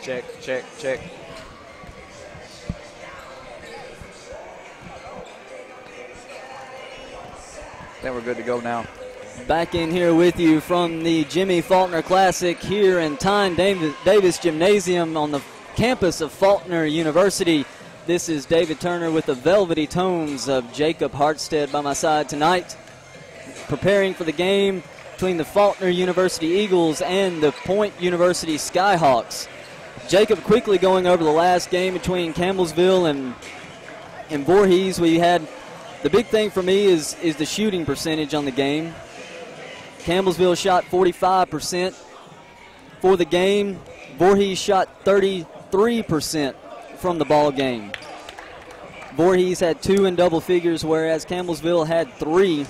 Check, check, check. I think we're good to go now. Back in here with you from the Jimmy Faulkner Classic here in Tyne Davis Gymnasium on the campus of Faulkner University. This is David Turner with the velvety tones of Jacob Hartstead by my side tonight, preparing for the game between the Faulkner University Eagles and the Point University Skyhawks. Jacob, quickly going over the last game between Campbellsville and Voorhees. We had the big thing for me is the shooting percentage on the game. Campbellsville shot 45% for the game. Voorhees shot 33% from the ball game. Voorhees had 2 in double figures, whereas Campbellsville had 3.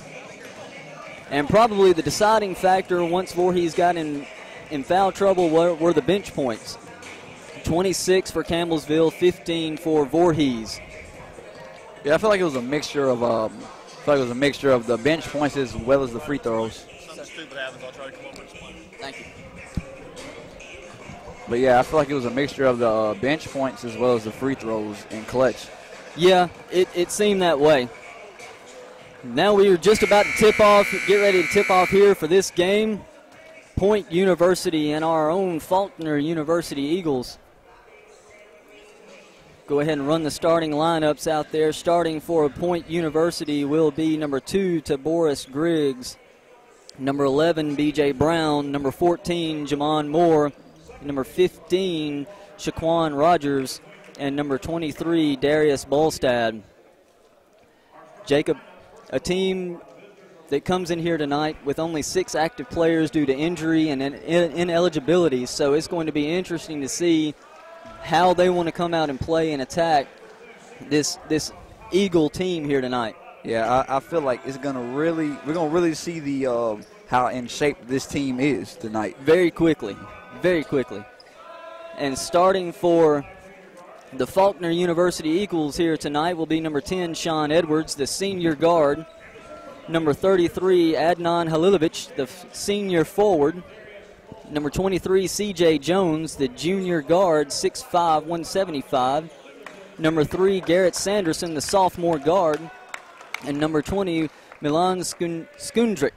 And probably the deciding factor once Voorhees got in foul trouble were the bench points. 26 for Campbellsville, 15 for Voorhees. Yeah, I feel like it was a mixture of the bench points as well as the free throws. Something stupid happens, I'll try to come up with one. Thank you. But yeah, I feel like it was a mixture of the bench points as well as the free throws in clutch. Yeah, it seemed that way. Now we are just about to get ready to tip off here for this game. Point University and our own Faulkner University Eagles. Go ahead and run the starting lineups out there. Starting for Point University will be number 2, Taboris Griggs. Number 11, B.J. Brown. Number 14, Jamon Moore. Number 15, Shaquan Rogers. And number 23, Darius Bolstad. Jacob, a team that comes in here tonight with only 6 active players due to injury and ineligibility. So it's going to be interesting to see how they want to come out and play and attack this Eagle team here tonight. Yeah, I feel like we're gonna really see the how in shape this team is tonight. Very quickly. And starting for the Faulkner University Eagles here tonight will be number 10, Sean Edwards, the senior guard. Number 33, Adnan Halilovic, the senior forward. Number 23, C.J. Jones, the junior guard, 6'5", 175. Number 3, Garrett Sanderson, the sophomore guard. And number 20, Milan Skundrick,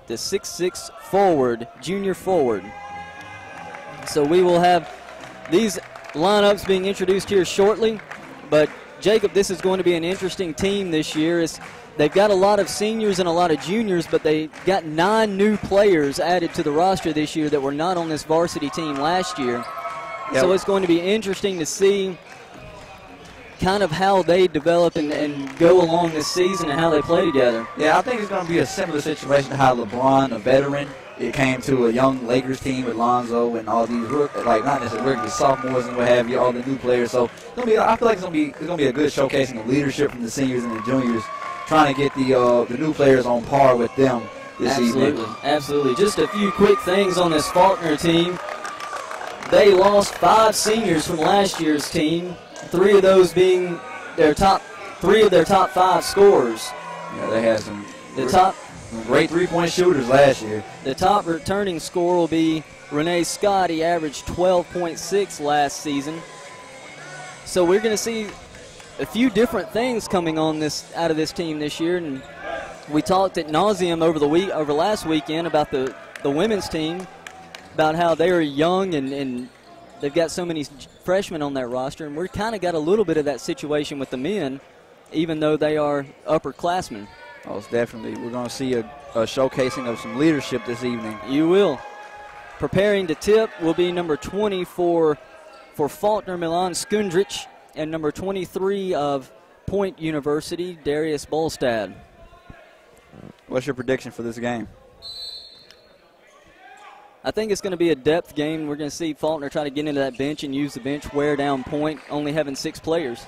the 6'6" forward, junior forward. So we will have these lineups being introduced here shortly. But, Jacob, this is going to be an interesting team this year. They've got a lot of seniors and a lot of juniors, but they got 9 new players added to the roster this year that were not on this varsity team last year. Yep. So it's going to be interesting to see kind of how they develop and go along this season and how they play together. Yeah, I think it's going to be a similar situation to how LeBron, a veteran, it came to a young Lakers team with Lonzo and all these, like not necessarily rookies, sophomores and what have you, all the new players. So I feel like it's going to be a good showcasing of leadership from the seniors and the juniors, trying to get the new players on par with them this evening. Absolutely. Just a few quick things on this Faulkner team. They lost 5 seniors from last year's team, 3 of those being their top 5 scorers. Yeah, they had some great three-point shooters last year. The top returning scorer will be Renee Scott. He averaged 12.6 last season. So we're going to see a few different things coming on out of this team this year, and we talked at nauseum over last weekend about the women's team, about how they are young and they've got so many freshmen on that roster, and we're kind of got a little bit of that situation with the men, even though they are upperclassmen. Most definitely, we're going to see a showcasing of some leadership this evening. You will. Preparing to tip will be number 20 for Faulkner, Milan Skundrich. And number 23 of Point University, Darius Bolstad. What's your prediction for this game? I think it's going to be a depth game. We're going to see Faulkner try to get into that bench and use the bench, wear down Point, only having 6 players.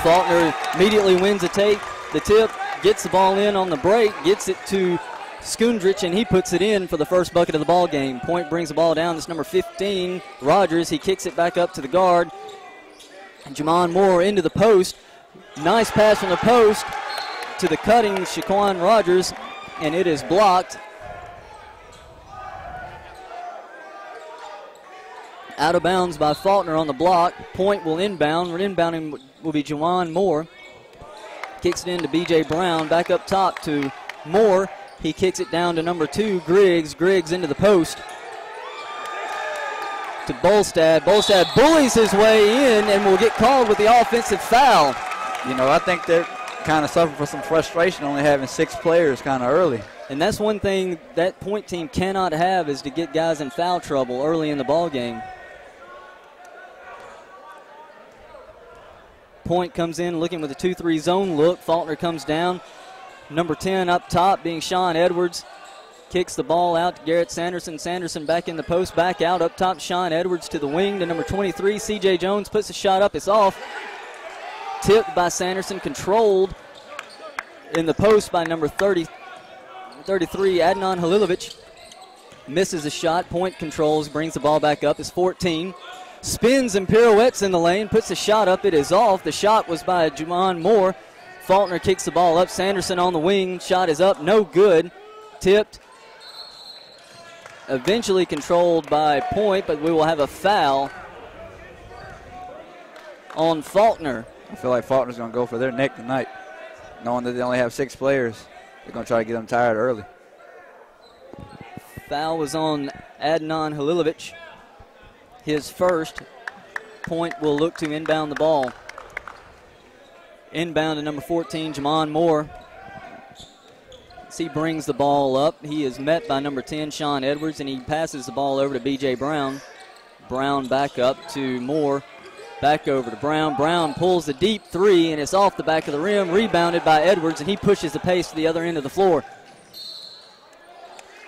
Faulkner immediately wins the tip, gets the ball in on the break, gets it to Skundrich, and he puts it in for the first bucket of the ball game. Point brings the ball down. This number 15, Rogers. He kicks it back up to the guard. Jamon Moore into the post. Nice pass from the post to the cutting Shaquan Rogers, and it is blocked. Out of bounds by Faulkner on the block. Point will inbound. Inbounding will be Juwan Moore. Kicks it into B.J. Brown. Back up top to Moore. He kicks it down to number 2, Griggs. Griggs into the post to Bolstad. Bolstad bullies his way in and will get called with the offensive foul. You know, I think they're kind of suffering from some frustration only having 6 players kind of early. And that's one thing that Point team cannot have, is to get guys in foul trouble early in the ball game. Point comes in looking with a 2-3 zone look. Faulkner comes down. Number 10 up top being Sean Edwards. Kicks the ball out to Garrett Sanderson. Sanderson back in the post, back out. Up top, Sean Edwards to the wing to number 23. C.J. Jones puts a shot up. It's off. Tipped by Sanderson. Controlled in the post by number 33, Adnan Halilovic. Misses a shot. Point controls, brings the ball back up. It's 14. Spins and pirouettes in the lane, puts the shot up. It is off. The shot was by Juwan Moore. Faulkner kicks the ball up. Sanderson on the wing. Shot is up. No good. Tipped. Eventually controlled by Point, but we will have a foul on Faulkner. I feel like Faulkner's going to go for their neck tonight, knowing that they only have 6 players. They're going to try to get them tired early. Foul was on Adnan Halilovic. His first. Point will look to inbound the ball. Inbound to number 14, Juwan Moore. As he brings the ball up, he is met by number 10, Sean Edwards, and he passes the ball over to B.J. Brown. Brown back up to Moore. Back over to Brown. Brown pulls the deep 3, and it's off the back of the rim, rebounded by Edwards, and he pushes the pace to the other end of the floor.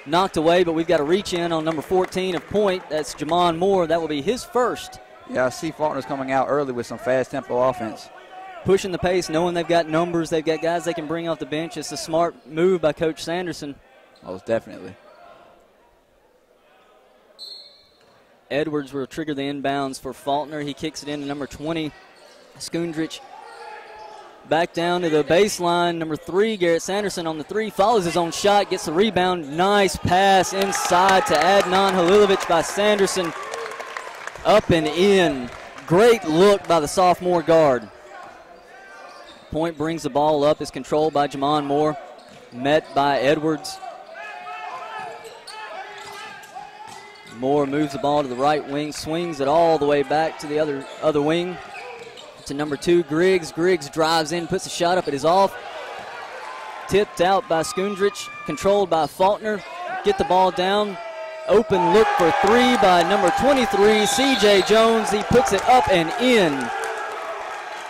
Knocked away, but we've got a reach in on number 14 of Point. That's Juwan Moore. That will be his first. Yeah, I see Faulkner's coming out early with some fast tempo offense. Pushing the pace, knowing they've got numbers, they've got guys they can bring off the bench. It's a smart move by Coach Sanderson. Most definitely. Edwards will trigger the inbounds for Faulkner. He kicks it into number 20, Skundrich. Back down to the baseline, number 3, Garrett Sanderson on the 3, follows his own shot, gets the rebound. Nice pass inside to Adnan Halilovic by Sanderson. Up and in. Great look by the sophomore guard. Point brings the ball up, is controlled by Juwan Moore, met by Edwards. Moore moves the ball to the right wing, swings it all the way back to the other wing. To number 2, Griggs. Griggs drives in, puts a shot up. It is off. Tipped out by Skundrich, controlled by Faulkner. Get the ball down. Open look for 3 by number 23, C.J. Jones. He puts it up and in.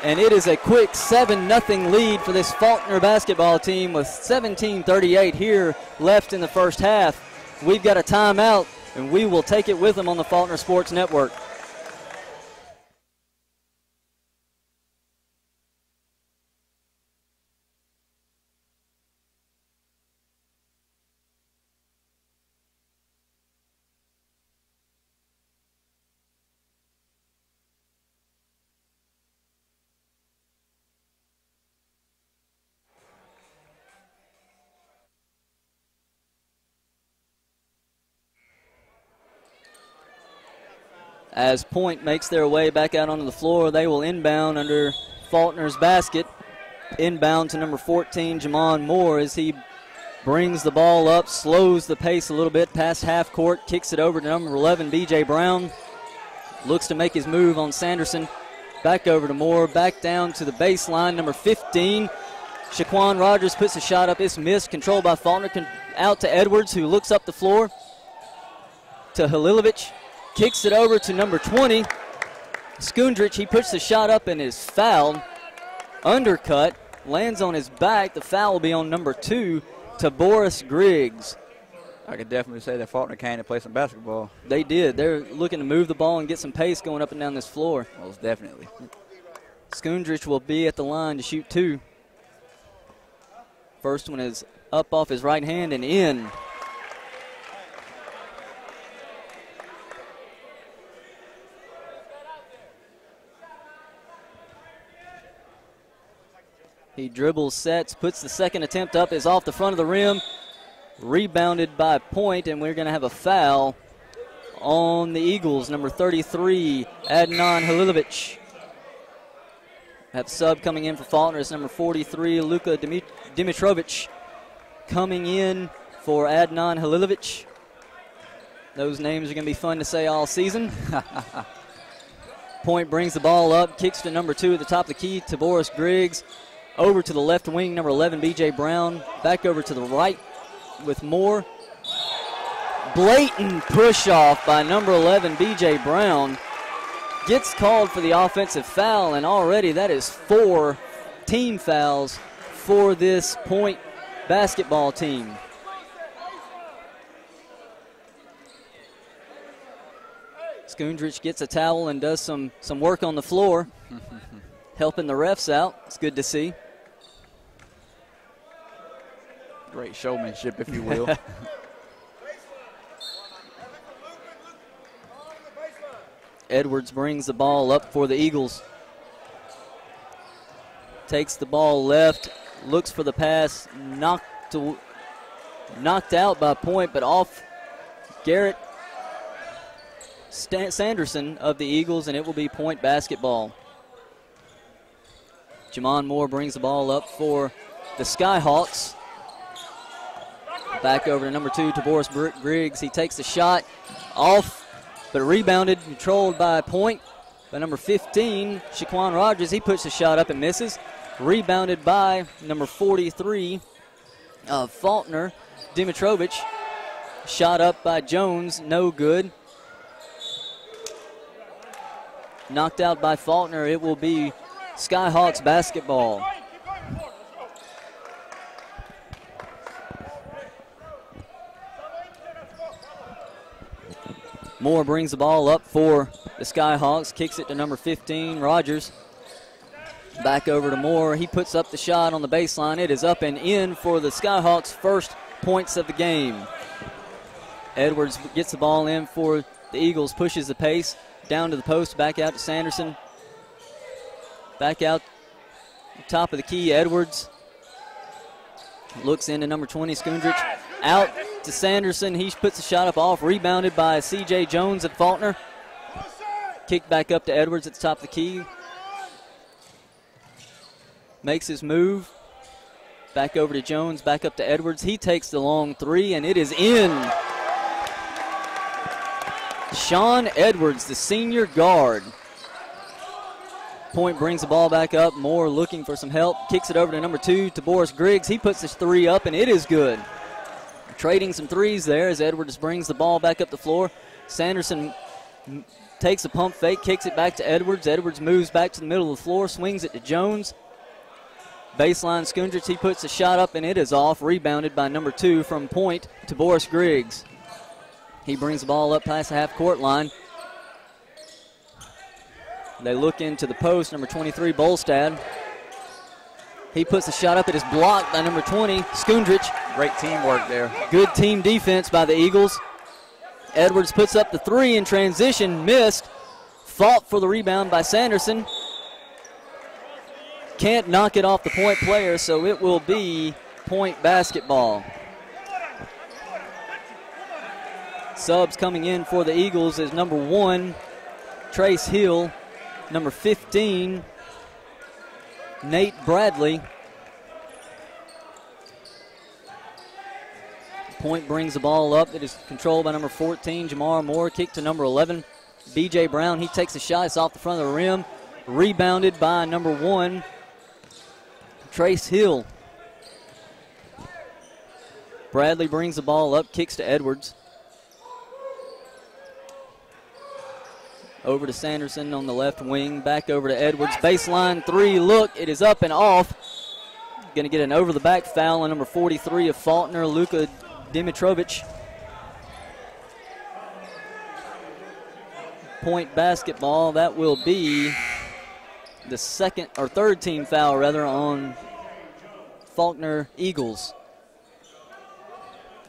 And it is a quick 7-0 lead for this Faulkner basketball team with 17:38 here left in the first half. We've got a timeout, and we will take it with them on the Faulkner Sports Network. As Point makes their way back out onto the floor, they will inbound under Faulkner's basket. Inbound to number 14, Juwan Moore, as he brings the ball up, slows the pace a little bit past half court, kicks it over to number 11, B.J. Brown. Looks to make his move on Sanderson. Back over to Moore, back down to the baseline, number 15. Shaquan Rogers puts a shot up. It's missed, controlled by Faulkner. Out to Edwards, who looks up the floor to Halilovic. Kicks it over to number 20, Skundrich. He puts the shot up and is fouled. Undercut, lands on his back. The foul will be on number 2 to Boris Griggs. I could definitely say that Faulkner came to play some basketball. They did. They're looking to move the ball and get some pace going up and down this floor. Most definitely. Skundrich will be at the line to shoot 2. First one is up off his right hand and in. He dribbles, sets, puts the second attempt up, is off the front of the rim. Rebounded by Point, and we're going to have a foul on the Eagles, number 33, Adnan Halilovic. Have sub coming in for Faulkner is number 43, Luka Dimitrovic. Coming in for Adnan Halilovic. Those names are going to be fun to say all season. Point brings the ball up, kicks to number 2 at the top of the key, Tavoris Griggs. Over to the left wing, number 11, B.J. Brown. Back over to the right with Moore. Blatant push-off by number 11, B.J. Brown. Gets called for the offensive foul, and already that is 4 team fouls for this Point basketball team. Skundrich gets a towel and does some work on the floor, helping the refs out. It's good to see. Great showmanship, if you will. Edwards brings the ball up for the Eagles. Takes the ball left, looks for the pass, knocked out by Point, but off Garrett Sanderson of the Eagles, and it will be Point basketball. Jamon Moore brings the ball up for the Skyhawks. Back over to number 2, Tavoris Griggs. He takes the shot off, but rebounded, controlled by Point by number 15, Shaquan Rogers. He puts the shot up and misses. Rebounded by number 43, Faulkner, Dimitrovic. Shot up by Jones, no good. Knocked out by Faulkner. It will be Skyhawks basketball. Moore brings the ball up for the Skyhawks, kicks it to number 15, Rogers. Back over to Moore. He puts up the shot on the baseline. It is up and in for the Skyhawks' first points of the game. Edwards gets the ball in for the Eagles, pushes the pace down to the post, back out to Sanderson. Back out top of the key, Edwards. Looks into number 20, Skundrich. Out to Sanderson. He puts the shot up off, rebounded by C.J. Jones at Faulkner. Kick back up to Edwards at the top of the key. Makes his move. Back over to Jones, back up to Edwards. He takes the long 3, and it is in. Sean Edwards, the senior guard. Point brings the ball back up. Moore looking for some help. Kicks it over to number 2, Tavoris Griggs. He puts this 3 up, and it is good. Trading some threes there as Edwards brings the ball back up the floor. Sanderson takes a pump fake, kicks it back to Edwards. Edwards moves back to the middle of the floor, swings it to Jones. Baseline Skundrich, he puts the shot up, and it is off. Rebounded by number 2 from Point, Tavoris Griggs. He brings the ball up past the half-court line. They look into the post, number 23, Bolstad. He puts the shot up. It is blocked by number 20, Skundrich. Great teamwork there. Good team defense by the Eagles. Edwards puts up the 3 in transition, missed. Fought for the rebound by Sanderson. Can't knock it off the Point player, so it will be Point basketball. Subs coming in for the Eagles is number 1, Trace Hill. Number 15, Nate Bradley. Point brings the ball up. It is controlled by number 14, Jamar Moore. Kick to number 11, B.J. Brown. He takes a shot. It's off the front of the rim. Rebounded by number 1, Trace Hill. Bradley brings the ball up. Kicks to Edwards. Over to Sanderson on the left wing. Back over to Edwards. Baseline 3. Look, it is up and off. Going to get an over-the-back foul on number 43 of Faulkner, Luka Dimitrovic. Point basketball. That will be the third team foul, rather, on Faulkner Eagles.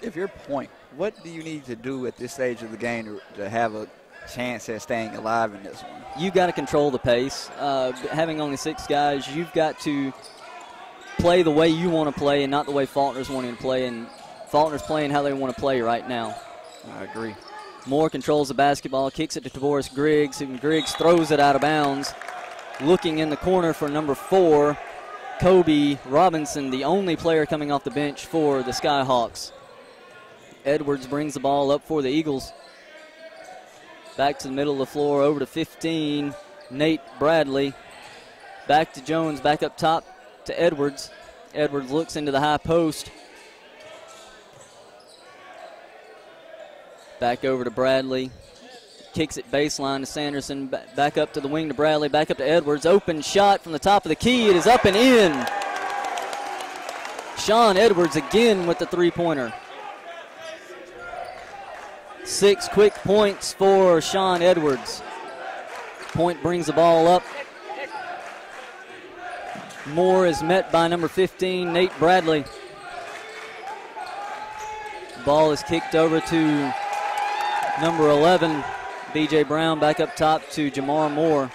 If you're Point, what do you need to do at this stage of the game to have a chance at staying alive in this one? You've got to control the pace. Having only 6 guys, you've got to play the way you want to play and not the way Faulkner's wanting to play. And Faulkner's playing how they want to play right now. I agree. Moore controls the basketball, kicks it to Tavoris Griggs, and Griggs throws it out of bounds. Looking in the corner for number 4, Kobe Robinson, the only player coming off the bench for the Skyhawks. Edwards brings the ball up for the Eagles. Back to the middle of the floor, over to 15, Nate Bradley. Back to Jones, back up top to Edwards. Edwards looks into the high post. Back over to Bradley. Kicks it baseline to Sanderson. Back up to the wing to Bradley. Back up to Edwards. Open shot from the top of the key. It is up and in. Sean Edwards again with the three-pointer. 6 quick points for Sean Edwards. Point brings the ball up. Moore is met by number 15, Nate Bradley. Ball is kicked over to number 11, B.J. Brown. Back up top to Jamar Moore.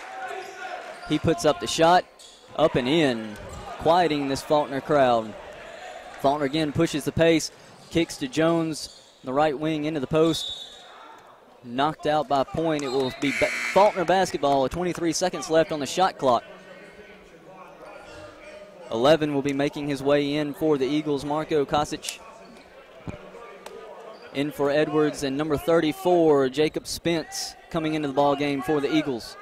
He puts up the shot, up and in, quieting this Faulkner crowd. Faulkner again pushes the pace, kicks to Jones, the right wing into the post. Knocked out by Point. It will be Faulkner basketball with 23 seconds left on the shot clock. 11 will be making his way in for the Eagles. Marco Kosic in for Edwards, and number 34, Jacob Spence, coming into the ball game for the Eagles.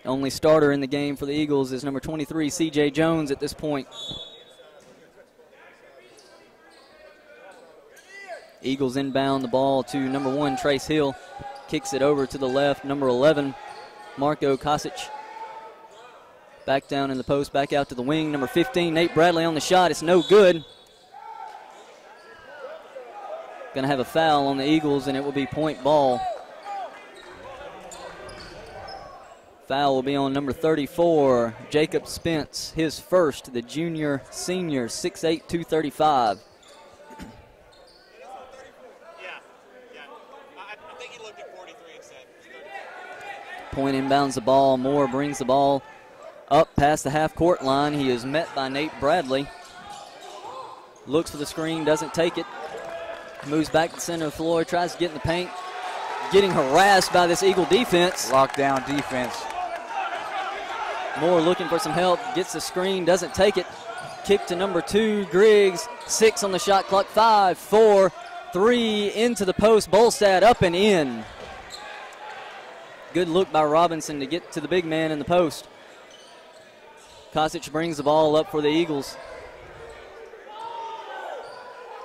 Only starter in the game for the Eagles is number 23, C.J. Jones at this point. Eagles inbound the ball to number 1, Trace Hill. Kicks it over to the left, number 11, Marco Kosic. Back down in the post, back out to the wing, number 15, Nate Bradley on the shot. It's no good. Going to have a foul on the Eagles, and it will be point ball. Foul will be on number 34, Jacob Spence, his first, the junior senior, 6'8", 235. Point inbounds the ball. Moore brings the ball up past the half-court line. He is met by Nate Bradley. Looks for the screen, doesn't take it. Moves back to the center of the floor, tries to get in the paint. Getting harassed by this Eagle defense. Lockdown defense. Moore looking for some help, gets the screen, doesn't take it. Kick to number 2, Griggs. 6 on the shot clock, 5, 4, 3, into the post. Bolstad up and in. Good look by Robinson to get to the big man in the post. Kosic brings the ball up for the Eagles.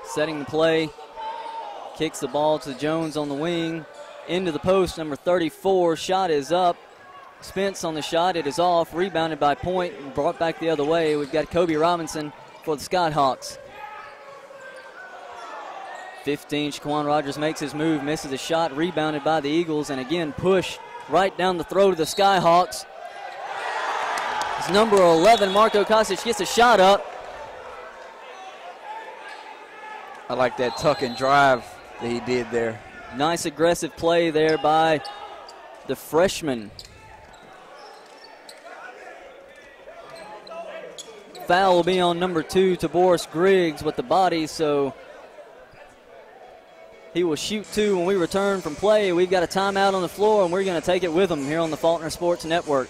Setting the play. Kicks the ball to Jones on the wing. Into the post, number 34. Shot is up. Spence on the shot. It is off. Rebounded by Point and brought back the other way. We've got Kobe Robinson for the Skyhawks. 15, Shaquan Rogers makes his move, misses a shot. Rebounded by the Eagles, and again push right down the throat of the Skyhawks. It's number 11, Marco Kosic, gets a shot up. I like that tuck and drive that he did there. Nice aggressive play there by the freshman. Foul will be on number 2, Tavoris Griggs with the body, so he will shoot 2 when we return from play. We've got a timeout on the floor, and we're going to take it with him here on the Faulkner Sports Network.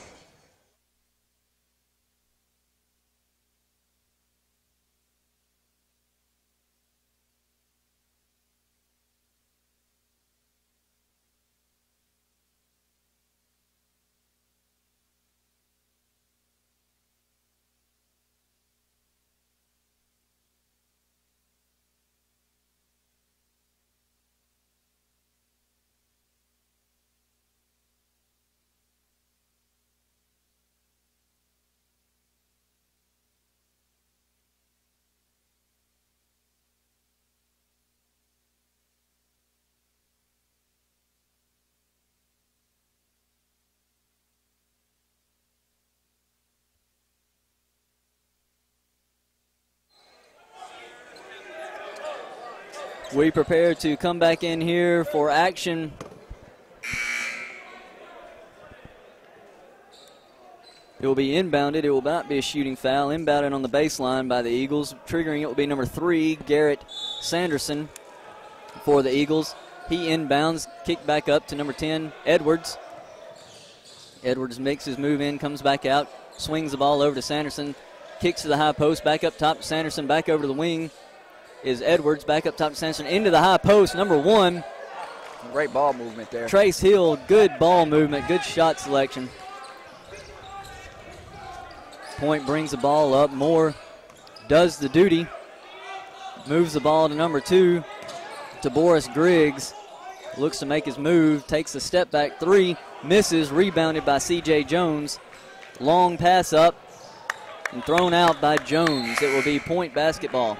We prepare to come back in here for action. It will be inbounded. It will not be a shooting foul. Inbounded on the baseline by the Eagles. Triggering it will be number 3, Garrett Sanderson for the Eagles. He inbounds, kick back up to number 10, Edwards. Edwards makes his move in, comes back out, swings the ball over to Sanderson, kicks to the high post, back up top to Sanderson, back over to the wing is Edwards, back up top to Sanderson, into the high post, number 1. Great ball movement there. Trace Hill, good ball movement, good shot selection. Point brings the ball up. Moore does the duty. Moves the ball to number 2, to Boris Griggs. Looks to make his move, takes a step back 3, misses, rebounded by C.J. Jones. Long pass up and thrown out by Jones. It will be point basketball.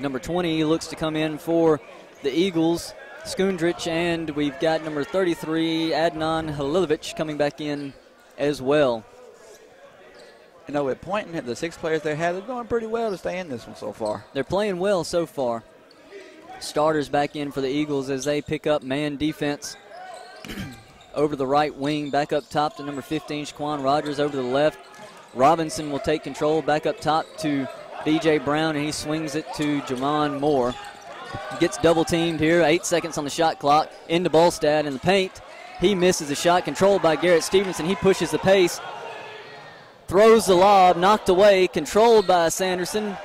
Number 20 looks to come in for the Eagles, Skundrich, and we've got number 33, Adnan Halilovic, coming back in as well. You know, with Pointing at the 6 players they have, they're going pretty well to stay in this one so far. They're playing well so far. Starters back in for the Eagles as they pick up man defense over the right wing. Back up top to number 15, Shaquan Rogers, over to the left. Robinson will take control back up top to B.J. Brown, and he swings it to Jamon Moore. Gets double teamed here, 8 seconds on the shot clock. Into Bolstad in the paint. He misses a shot, controlled by Garrett Stevenson. He pushes the pace. Throws the lob, knocked away, controlled by Sanderson.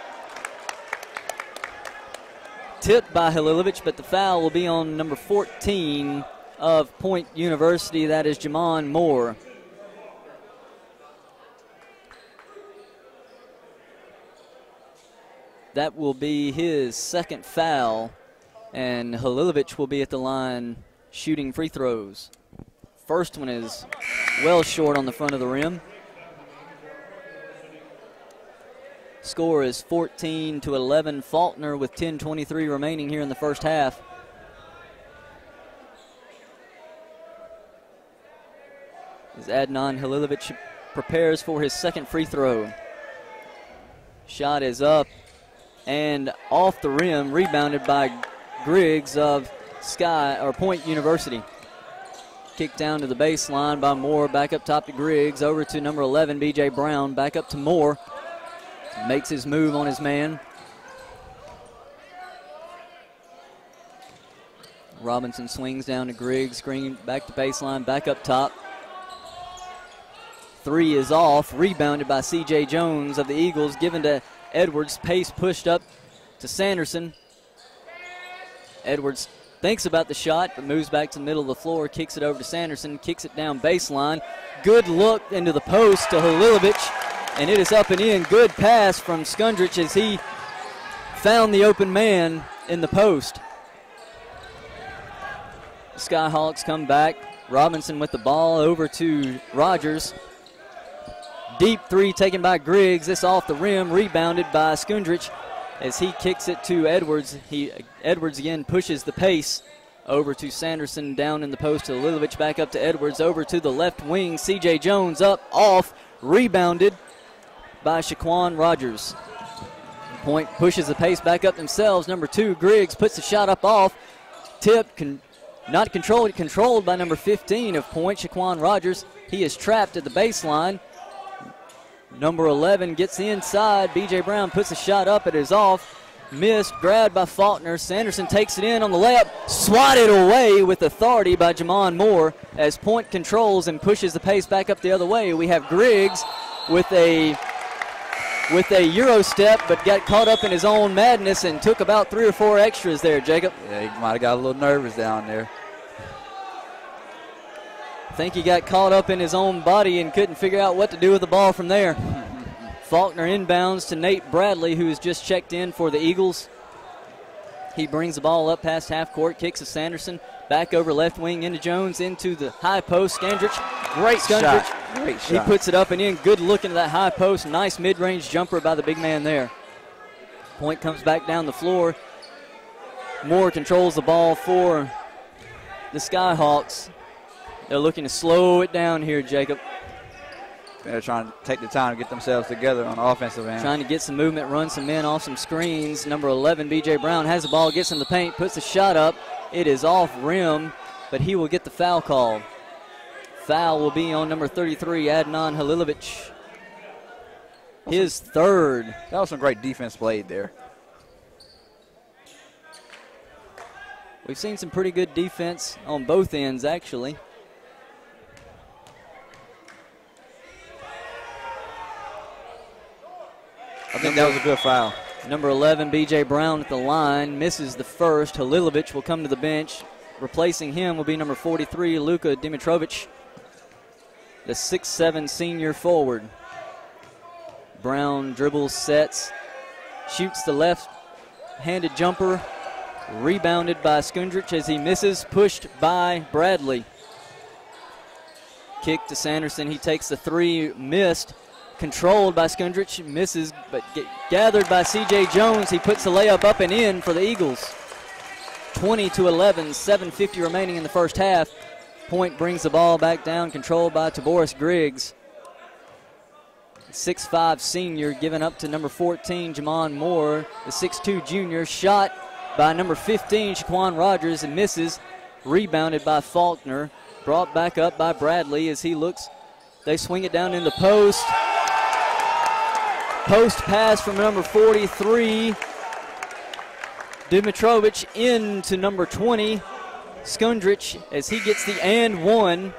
Tipped by Halilovic, but the foul will be on number 14 of Point University. That is Jamon Moore. That will be his second foul, and Halilovic will be at the line shooting free throws. First one is well short on the front of the rim. Score is 14-11. Faulkner with 10:23 remaining here in the first half. As Adnan Halilovic prepares for his second free throw. Shot is up and off the rim, rebounded by Griggs of Point University. Kicked down to the baseline by Moore, back up top to Griggs, over to number 11, B.J. Brown, back up to Moore. Makes his move on his man. Robinson swings down to Griggs, screen back to baseline, back up top. 3 is off, rebounded by C.J. Jones of the Eagles, given to Edwards. Pace pushed up to Sanderson. Edwards thinks about the shot, but moves back to the middle of the floor, kicks it over to Sanderson, kicks it down baseline. Good look into the post to Halilovic. And it is up and in. Good pass from Skundrich as he found the open man in the post. The Skyhawks come back. Robinson with the ball over to Rogers. Deep 3 taken by Griggs. This off the rim, rebounded by Skundrich as he kicks it to Edwards. Edwards again pushes the pace over to Sanderson, down in the post to Halilovic, back up to Edwards, over to the left wing. C.J. Jones up, off, rebounded by Shaquan Rogers. Point pushes the pace back up themselves. Number 2, Griggs, puts the shot up off. Tipped, not controlled, controlled by number 15 of Point, Shaquan Rogers. He is trapped at the baseline. Number 11 gets inside. B.J. Brown puts the shot up. It is off. Missed, grabbed by Faulkner. Sanderson takes it in on the layup. Swatted away with authority by Jamon Moore as Point controls and pushes the pace back up the other way. We have Griggs with a Euro step, but got caught up in his own madness and took about 3 or 4 extras there, Jacob. Yeah, he might have got a little nervous down there. I think he got caught up in his own body and couldn't figure out what to do with the ball from there. Faulkner inbounds to Nate Bradley, who has just checked in for the Eagles. He brings the ball up past half court, kicks to Sanderson, back over left wing into Jones, into the high post. Skundrich, great shot. Great shot. He puts it up and in. Good look into that high post. Nice mid-range jumper by the big man there. Point comes back down the floor. Moore controls the ball for the Skyhawks. They're looking to slow it down here, Jacob. They're trying to take the time to get themselves together on the offensive end. Trying to get some movement, run some men off some screens. Number 11, B.J. Brown, has the ball, gets in the paint, puts the shot up. It is off rim, but he will get the foul call. Foul will be on number 33, Adnan Halilovic. His third. That was some great defense played there. We've seen some pretty good defense on both ends, actually. I think that was a good foul. Number 11, B.J. Brown at the line, misses the first. Halilovic will come to the bench. Replacing him will be number 43, Luka Dimitrovic, the 6'7" senior forward. Brown dribbles, sets, shoots the left-handed jumper, rebounded by Skundrich as he misses, pushed by Bradley. Kick to Sanderson, he takes the three, missed. Controlled by Skundrich, misses, but gathered by C.J. Jones. He puts the layup up and in for the Eagles. 20-11, 7:50 remaining in the first half. Point brings the ball back down, controlled by Taboris Griggs. 6'5" senior given up to number 14, Jamon Moore, the 6'2" junior. Shot by number 15, Shaquan Rogers, and misses. Rebounded by Faulkner. Brought back up by Bradley as he looks. They swing it down in the post. Post pass from number 43, Dimitrovic, into number 20, Skundrich, as he gets the and one.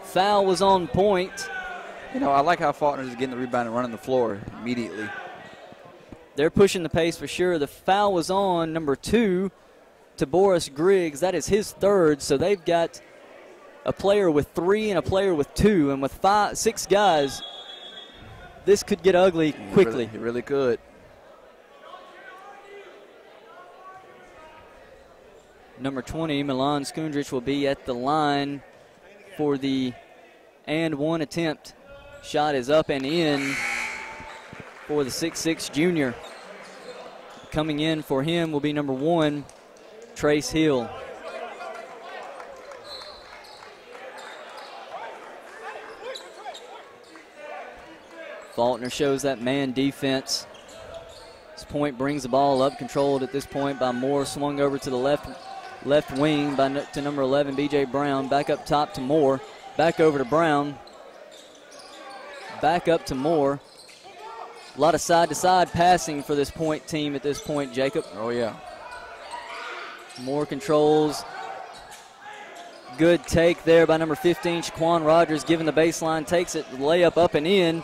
Foul was on point. You know, I like how Faulkner is getting the rebound and running the floor immediately. They're pushing the pace for sure. The foul was on number 2, Taboris Griggs. That is his third, so they've got a player with 3 and a player with 2, and with 6 guys, this could get ugly quickly. It really could. Number 20, Milan Skundrich, will be at the line for the and one attempt. Shot is up and in for the 6'6" junior. Coming in for him will be number 1, Trace Hill. Faulkner shows that man defense. This point brings the ball up, controlled at this point by Moore, swung over to the left wing to number 11, B.J. Brown. Back up top to Moore. Back over to Brown. Back up to Moore. A lot of side-to-side passing for this point team at this point, Jacob. Oh, yeah. Moore controls. Good take there by number 15, Shaquan Rogers, given the baseline, takes it, layup up and in.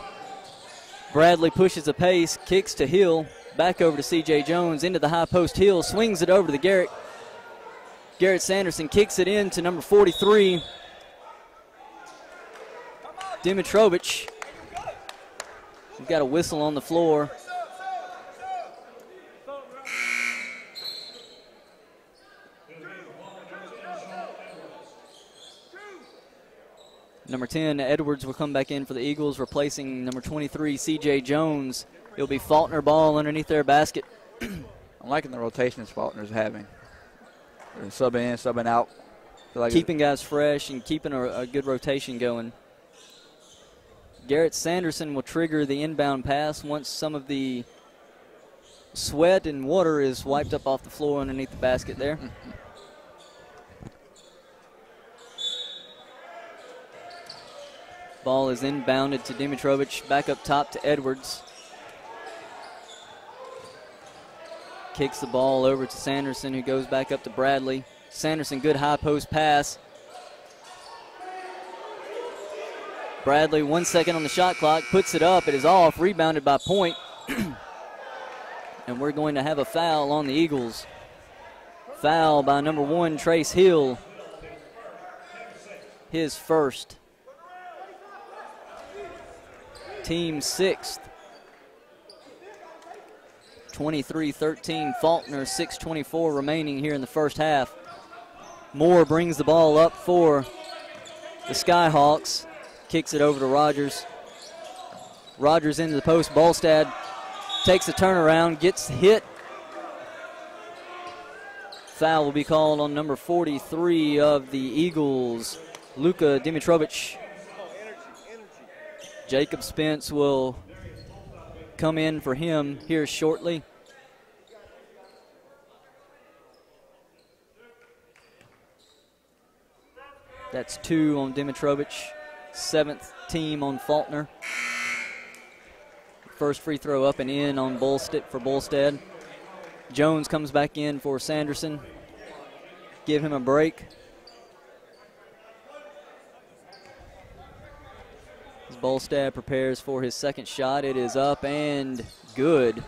Bradley pushes the pace, kicks to Hill, back over to C.J. Jones, into the high post. Hill swings it over to Garrett. Garrett Sanderson kicks it in to number 43, Dimitrovic. We've got a whistle on the floor. Number 10, Edwards, will come back in for the Eagles, replacing number 23, C.J. Jones. It'll be Faulkner ball underneath their basket. I'm liking the rotations Faulkner's having. Subbing in, subbing out. Like keeping guys fresh and keeping a good rotation going. Garrett Sanderson will trigger the inbound pass once some of the sweat and water is wiped up off the floor underneath the basket there. Ball is inbounded to Dimitrovic, back up top to Edwards. Kicks the ball over to Sanderson, who goes back up to Bradley. Sanderson, good high post pass. Bradley, 1 second on the shot clock, puts it up. It is off, rebounded by Point. And we're going to have a foul on the Eagles. Foul by number 1, Trace Hill. His first. Team 6th. 23-13 Faulkner, 6:24 remaining here in the first half. Moore brings the ball up for the Skyhawks. Kicks it over to Rogers. Rogers into the post. Ballstad takes a turnaround, gets hit. Foul will be called on number 43 of the Eagles, Luka Dimitrovic. Jacob Spence will come in for him here shortly. That's 2 on Dimitrovic, 7th team on Faulkner. First free throw up and in on Bolstead. Jones comes back in for Sanderson. Give him a break. As Bolstead prepares for his second shot, it is up and good.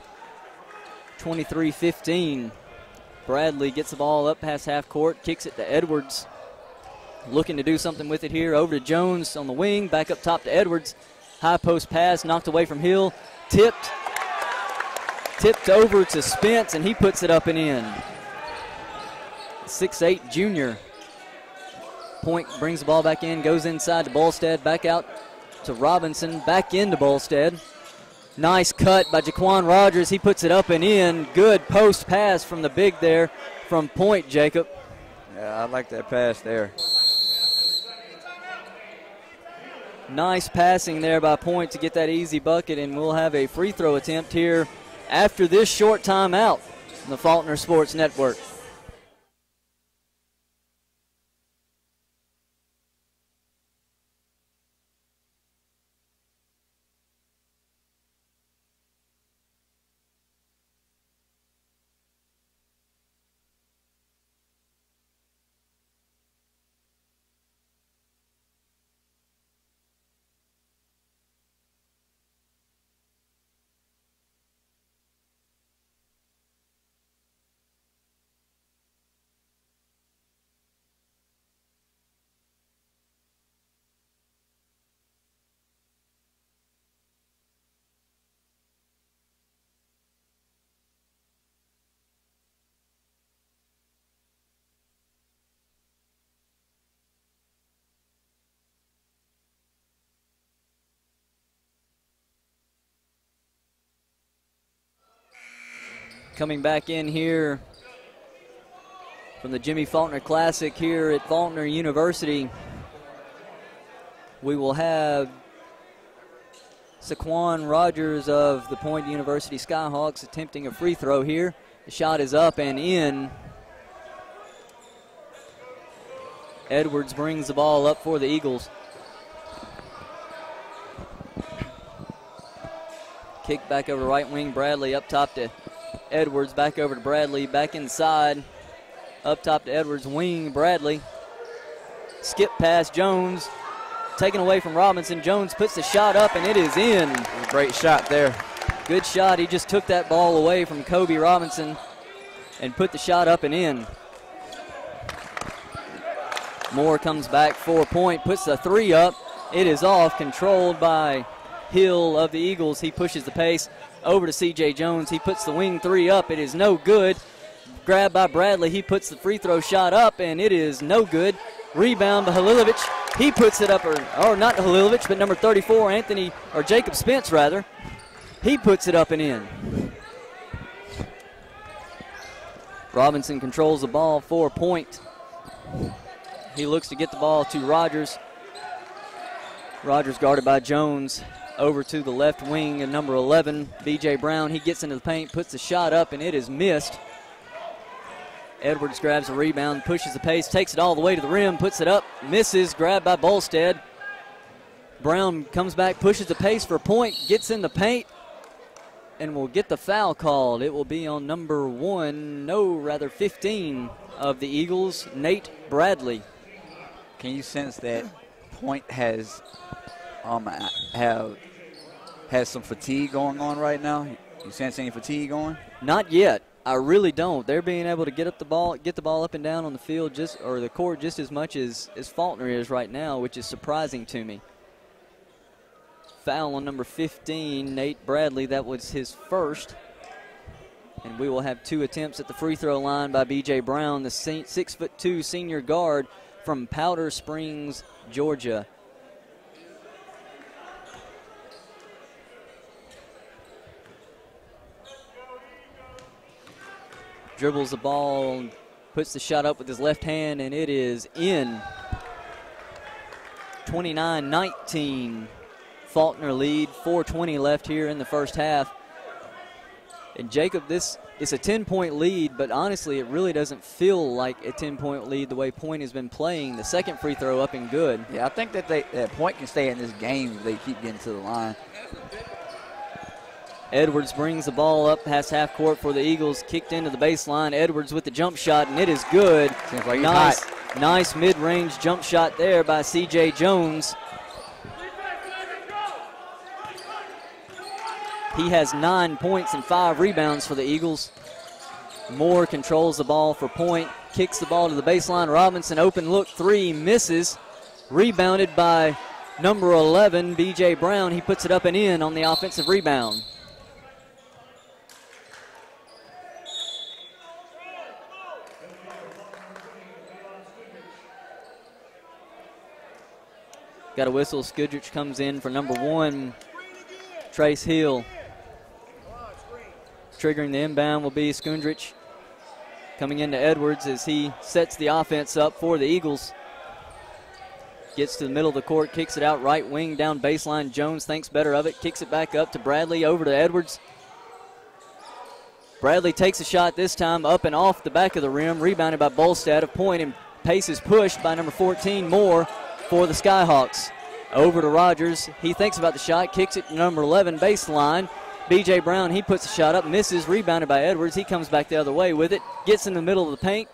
23-15. Bradley gets the ball up past half court, kicks it to Edwards. Looking to do something with it here. Over to Jones on the wing, back up top to Edwards. High post pass, knocked away from Hill. Tipped over to Spence, and he puts it up and in. 6'8" junior. Point brings the ball back in, goes inside to Bolstead, back out to Robinson, back into Bolstead. Nice cut by Jaquan Rogers. He puts it up and in. Good post pass from the big there from Point, Jacob. Yeah, I like that pass there. Nice passing there by Point to get that easy bucket, and we'll have a free throw attempt here after this short timeout on the Faulkner Sports Network. Coming back in here from the Jimmy Faulkner Classic here at Faulkner University, we will have Saquon Rogers of the Point University Skyhawks attempting a free throw here. The shot is up and in. Edwards brings the ball up for the Eagles. Kick back over right wing. Bradley up top to Edwards, back over to Bradley, back inside, up top to Edwards, wing Bradley. Skip past Jones, taken away from Robinson. Jones puts the shot up, and it is in. Great shot there. Good shot. He just took that ball away from Kobe Robinson and put the shot up and in. Moore comes back for Point, puts the 3 up. It is off, controlled by Hill of the Eagles. He pushes the pace over to C.J. Jones. He puts the wing 3 up. It is no good. Grabbed by Bradley. He puts the free throw shot up, and it is no good. Rebound by Halilovic. He puts it up, or not Halilovic, but number 34, Jacob Spence, rather. He puts it up and in. Robinson controls the ball for Point. He looks to get the ball to Rogers. Rogers guarded by Jones. Over to the left wing and number 11, B.J. Brown. He gets into the paint, puts the shot up, and it is missed. Edwards grabs a rebound, pushes the pace, takes it all the way to the rim, puts it up, misses, grabbed by Bolstead. Brown comes back, pushes the pace for Point, gets in the paint, and will get the foul called. It will be on number 15 of the Eagles, Nate Bradley. Can you sense that Point has some fatigue going on right now? You sense any fatigue going? Not yet. I really don't. They're being able to get the ball up and down on the field or the court just as much as Faulkner is right now, which is surprising to me. Foul on number 15, Nate Bradley. That was his first. And we will have 2 attempts at the free throw line by B.J. Brown, the 6'2" senior guard from Powder Springs, Georgia. Dribbles the ball, puts the shot up with his left hand, and it is in. 29-19. Faulkner lead, 4:20 left here in the first half. And Jacob, this it's a 10-point lead, but honestly, it really doesn't feel like a 10-point lead the way Point has been playing. The second free throw up and good. Yeah, I think that Point can stay in this game if they keep getting to the line. Edwards brings the ball up past half court for the Eagles. Kicked into the baseline. Edwards with the jump shot, and it is good. Seems like he's hot. Nice mid-range jump shot there by C.J. Jones. He has 9 points and 5 rebounds for the Eagles. Moore controls the ball for Point. Kicks the ball to the baseline. Robinson, open look three, misses. Rebounded by number 11, B.J. Brown. He puts it up and in on the offensive rebound. Got a whistle. Skudrich comes in for number 1, Trace Hill. Triggering the inbound will be Skudrich. Coming into Edwards as he sets the offense up for the Eagles. Gets to the middle of the court, kicks it out right wing down baseline. Jones thinks better of it, kicks it back up to Bradley, over to Edwards. Bradley takes a shot this time up and off the back of the rim, rebounded by Bolstad of Point, and pace is pushed by number 14, Moore, for the Skyhawks. Over to Rogers. He thinks about the shot, kicks it to number 11 baseline. B.J. Brown, he puts the shot up, misses, rebounded by Edwards. He comes back the other way with it, gets in the middle of the paint,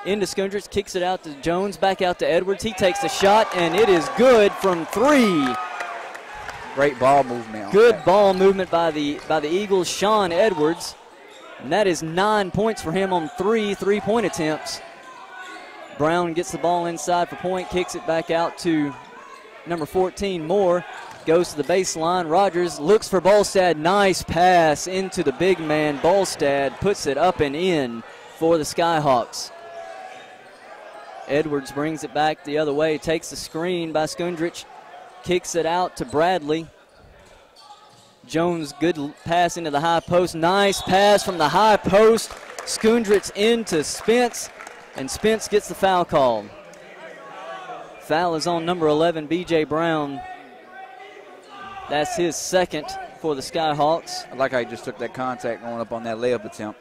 into Skundrich, kicks it out to Jones, back out to Edwards. He takes the shot, and it is good from 3. Great ball movement. Good ball movement by the Eagles, Sean Edwards. And that is 9 points for him on 3 3-point attempts. Brown gets the ball inside for Point, kicks it back out to number 14, Moore. Goes to the baseline. Rogers looks for Bolstad. Nice pass into the big man. Bolstad puts it up and in for the Skyhawks. Edwards brings it back the other way. Takes the screen by Skundrich. Kicks it out to Bradley. Jones, good pass into the high post. Nice pass from the high post. Skundrich into Spence, and Spence gets the foul call. Foul is on number 11, B.J. Brown. That's his second for the Skyhawks. I like how he just took that contact going up on that layup attempt.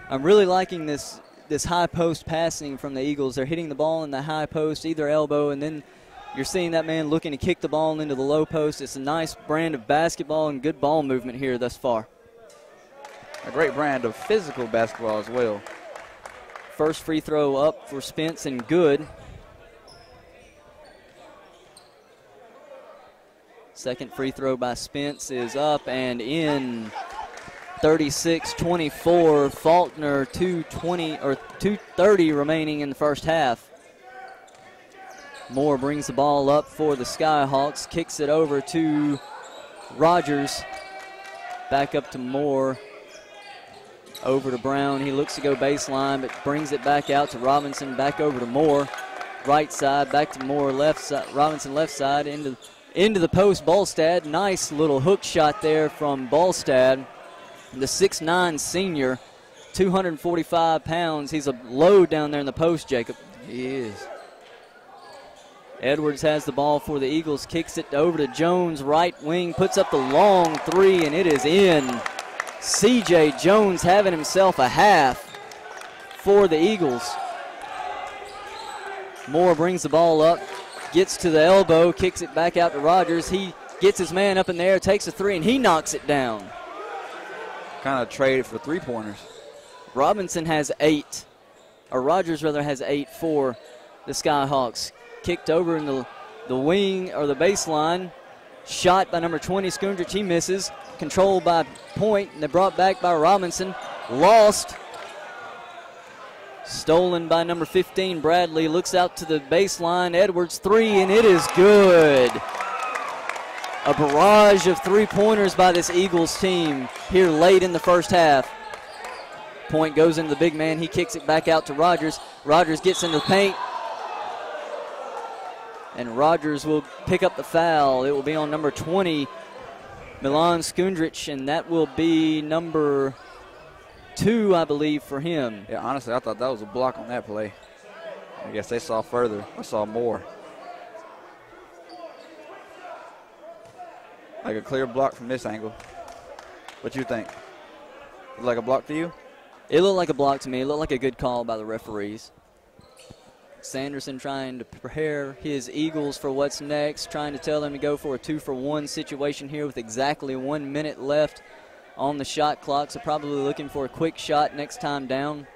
I'm really liking this high post passing from the Eagles. They're hitting the ball in the high post, either elbow, and then you're seeing that man looking to kick the ball into the low post. It's a nice brand of basketball and good ball movement here thus far. A great brand of physical basketball as well. First free throw up for Spence and good. Second free throw by Spence is up and in. 36-24. Faulkner, 2:30 remaining in the first half. Moore brings the ball up for the Skyhawks, kicks it over to Rogers. Back up to Moore. Over to Brown. He looks to go baseline, but brings it back out to Robinson. Back over to Moore. Right side, back to Moore. Left side. Robinson left side into the post. Bolstad. Nice little hook shot there from Bolstad. The 6'9 senior, 245 pounds. He's a load down there in the post, Jacob. He is. Edwards has the ball for the Eagles, kicks it over to Jones, right wing, puts up the long three, and it is in. C.J. Jones having himself a half for the Eagles. Moore brings the ball up, gets to the elbow, kicks it back out to Rogers. He gets his man up in the air, takes a three, and he knocks it down. Kind of traded for three-pointers. Robinson has 8, or Rogers rather has 8 for the Skyhawks. Kicked over in the wing or the baseline. Shot by number 20, Skundrich. He misses. Controlled by Point, and they're brought back by Robinson. Lost. Stolen by number 15, Bradley. Looks out to the baseline. Edwards, three, and it is good. A barrage of three-pointers by this Eagles team here late in the first half. Point goes into the big man. He kicks it back out to Rogers. Rogers gets into the paint. And Rogers will pick up the foul. It will be on number 20, Milan Skundrich, and that will be number 2, I believe, for him. Yeah, honestly, I thought that was a block on that play. I guess they saw further. I saw more. Like a clear block from this angle. What you think? Like a block to you? It looked like a block to me. It looked like a good call by the referees. Sanderson trying to prepare his Eagles for what's next, trying to tell them to go for a 2-for-1 situation here with exactly 1 minute left on the shot clock, so probably looking for a quick shot next time down.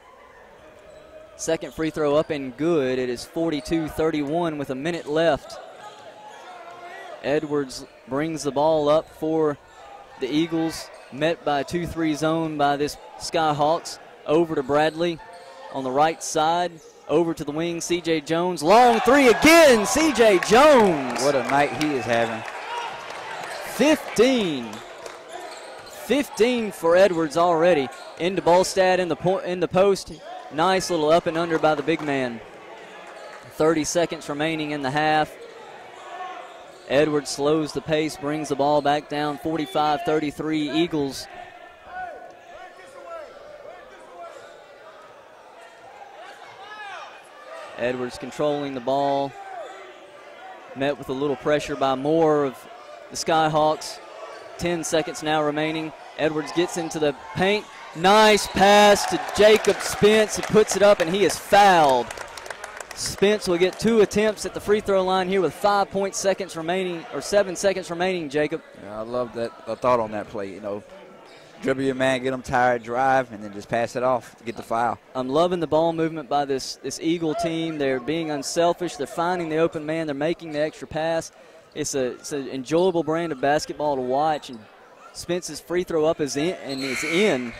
Second free throw up and good. It is 42-31 with a minute left. Edwards brings the ball up for the Eagles, met by a 2-3 zone by this Skyhawks. Over to Bradley on the right side. Over to the wing, C.J. Jones. Long three again, C.J. Jones. What a night he is having. 15 for Edwards already. Into Bolstad in the post. Nice little up and under by the big man. 30 seconds remaining in the half. Edwards slows the pace, brings the ball back down. 45-33 Eagles. Edwards controlling the ball. Met with a little pressure by Moore of the Skyhawks. 10 seconds now remaining. Edwards gets into the paint. Nice pass to Jacob Spence. He puts it up and he is fouled. Spence will get 2 attempts at the free throw line here with 7 seconds remaining, Jacob. Yeah, I love that thought on that play. You know, dribble your man, get him tired, drive, and then just pass it off to get the foul. I'm loving the ball movement by this Eagle team. They're being unselfish. They're finding the open man. They're making the extra pass. It's an enjoyable brand of basketball to watch. And Spence's free throw up is in.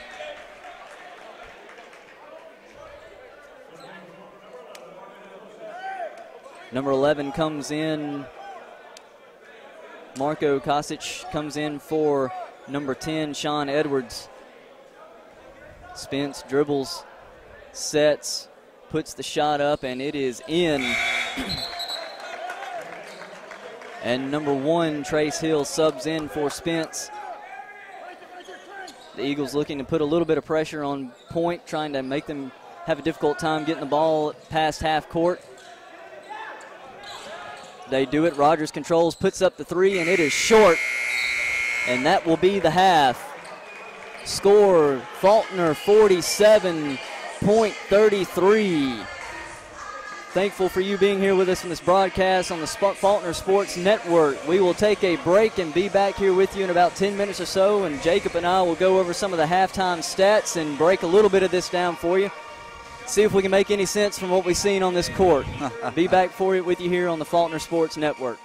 Number 11 comes in. Marco Kosic comes in for number 10, Sean Edwards. Spence dribbles, sets, puts the shot up, and it is in. And number 1, Trace Hill, subs in for Spence. The Eagles looking to put a little bit of pressure on Point, trying to make them have a difficult time getting the ball past half court. They do it. Rogers controls, puts up the 3, and it is short. And that will be the half. Score, Faulkner 47, Point 33. Thankful for you being here with us in this broadcast on the Faulkner Sports Network. We will take a break and be back here with you in about 10 minutes or so, and Jacob and I will go over some of the halftime stats and break a little bit of this down for you. See if we can make any sense from what we've seen on this court. Be back for it with you here on the Faulkner Sports Network.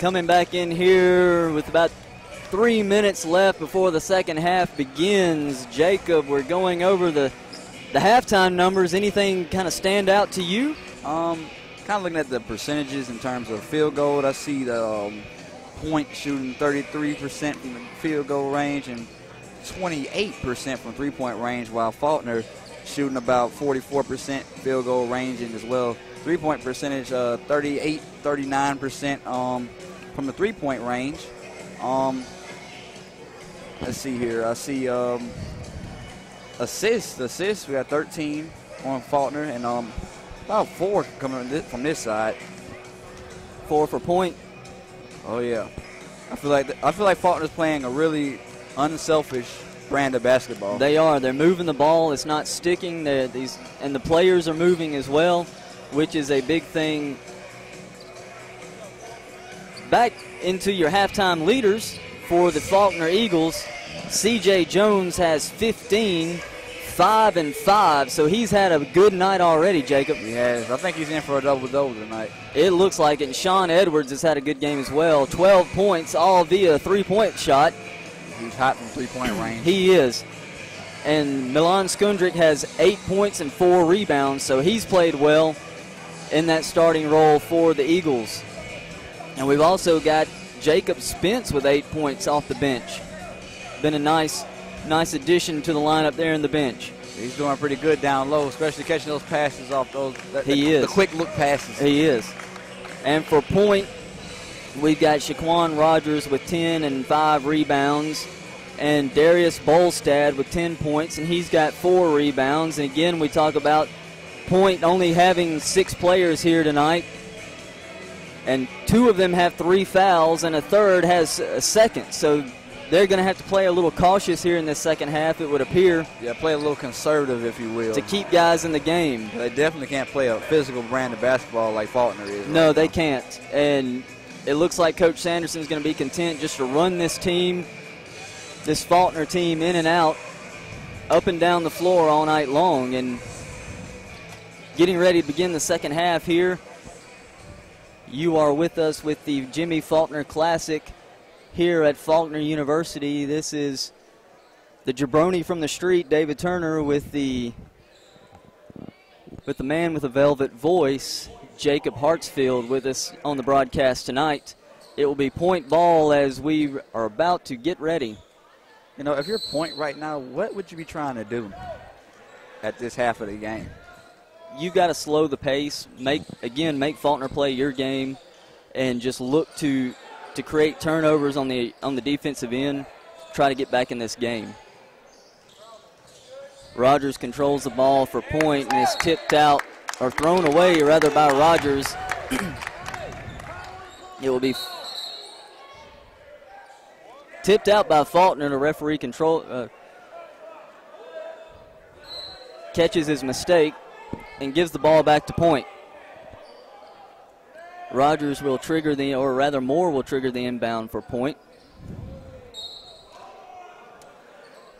coming back in here with about 3 minutes left before the second half begins. Jacob, we're going over the halftime numbers. Anything kind of stand out to you? Kind of looking at the percentages in terms of field goal. I see the Point shooting 33% from the field goal range and 28% from three-point range, while Faulkner shooting about 44% field goal range and as well. Three-point percentage, 38, 39% from the three-point range. Let's see here. I see assists. We got 13 on Faulkner and about 4 coming from this side. 4 for Point. Oh yeah, I feel like Faulkner's playing a really unselfish brand of basketball. They are. They're moving the ball. It's not sticking. And the players are moving as well, which is a big thing. Back into your halftime leaders for the Faulkner Eagles. C.J. Jones has 15, 5 and 5, so he's had a good night already, Jacob. He has. I think he's in for a double-double tonight. It looks like it. And Sean Edwards has had a good game as well. 12 points, all via three-point shot. He's hot from three-point range. He is. And Milan Skundrich has 8 points and 4 rebounds, so he's played well in that starting role for the Eagles. And we've also got Jacob Spence with 8 points off the bench. Been a nice addition to the lineup there in the bench. He's doing pretty good down low, especially catching those passes off those. The quick look passes. He is. And for Point, we've got Shaquan Rogers with 10 and 5 rebounds, and Darius Bolstad with 10 points, and he's got 4 rebounds. And again, we talk about Point only having 6 players here tonight, and 2 of them have 3 fouls, and a third has a second. So they're going to have to play a little cautious here in the second half, it would appear. Yeah, play a little conservative, if you will. To keep guys in the game. They definitely can't play a physical brand of basketball like Faulkner is. No, they can't. And it looks like Coach Sanderson's going to be content just to run this team, this Faulkner team, in and out, up and down the floor all night long. And getting ready to begin the second half here. You are with us with the Jimmy Faulkner Classic here at Faulkner University. This is the jabroni from the street, David Turner, with the man with a velvet voice, Jacob Hartsfield, with us on the broadcast tonight. It will be Point ball as we are about to get ready. You know, if you're Point right now, what would you be trying to do at this half of the game? You got to slow the pace, make Faulkner play your game, and just look to create turnovers on the defensive end, try to get back in this game. Rogers controls the ball for Point, and it's tipped out, or thrown away rather, by Rogers. It will be tipped out by Faulkner. The referee catches his mistake and gives the ball back to Point. Rogers will trigger Moore will trigger the inbound for Point.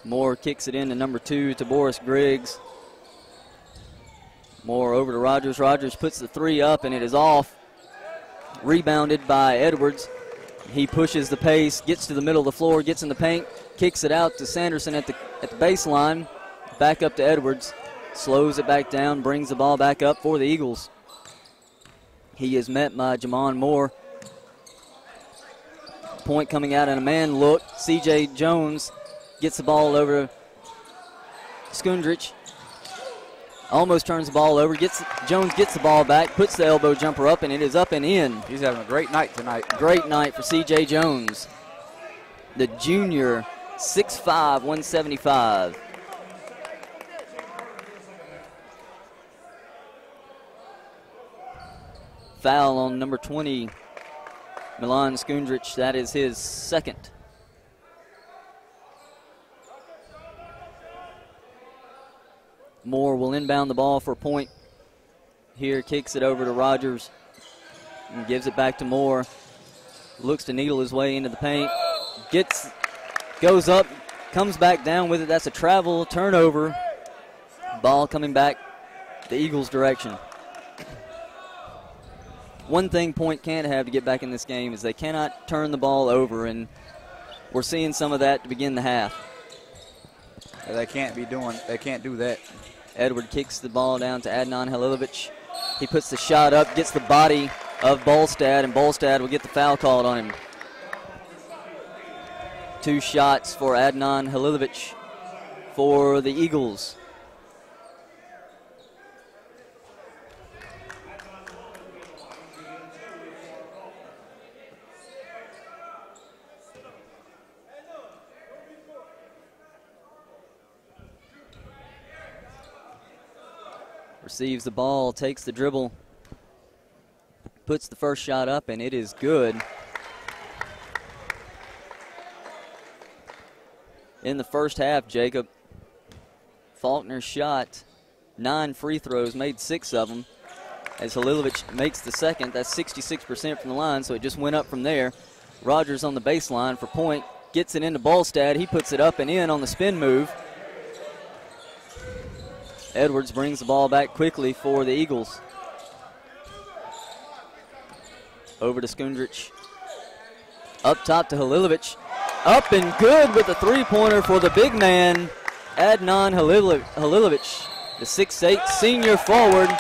Moore kicks it in to number 2, to Boris Griggs. Moore over to Rogers. Rogers puts the 3 up, and it is off. Rebounded by Edwards. He pushes the pace, gets to the middle of the floor, gets in the paint, kicks it out to Sanderson at the baseline. Back up to Edwards. Slows it back down, brings the ball back up for the Eagles. He is met by Jamon Moore. Point coming out in a man look. C.J. Jones gets the ball over Skundrich. Almost turns the ball over. Jones gets the ball back, puts the elbow jumper up, and it is up and in. He's having a great night tonight. Great night for C.J. Jones. The junior, 6'5", 175. Foul on number 20, Milan Skundrich. That is his second. Moore will inbound the ball for Point. Here, kicks it over to Rogers and gives it back to Moore. Looks to needle his way into the paint. Goes up, comes back down with it. That's a travel turnover. Ball coming back the Eagles' direction. one thing Point can't have to get back in this game is they cannot turn the ball over, and we're seeing some of that to begin the half. Yeah, they can't do that. Edward kicks the ball down to Adnan Halilovic. He puts the shot up, gets the body of Bolstad, and Bolstad will get the foul called on him. 2 shots for Adnan Halilovic for the Eagles. Receives the ball, takes the dribble, puts the first shot up, and it is good. In the first half, Jacob, Faulkner shot 9 free throws, made 6 of them. As Halilovic makes the second, that's 66% from the line, so it just went up from there. Rogers on the baseline for Point, gets it into Bolstad. He puts it up and in on the spin move. Edwards brings the ball back quickly for the Eagles. Over to Skundrich. Up top to Halilovic. Up and good with the three-pointer for the big man, Adnan Halilovic, the 6'8" senior forward.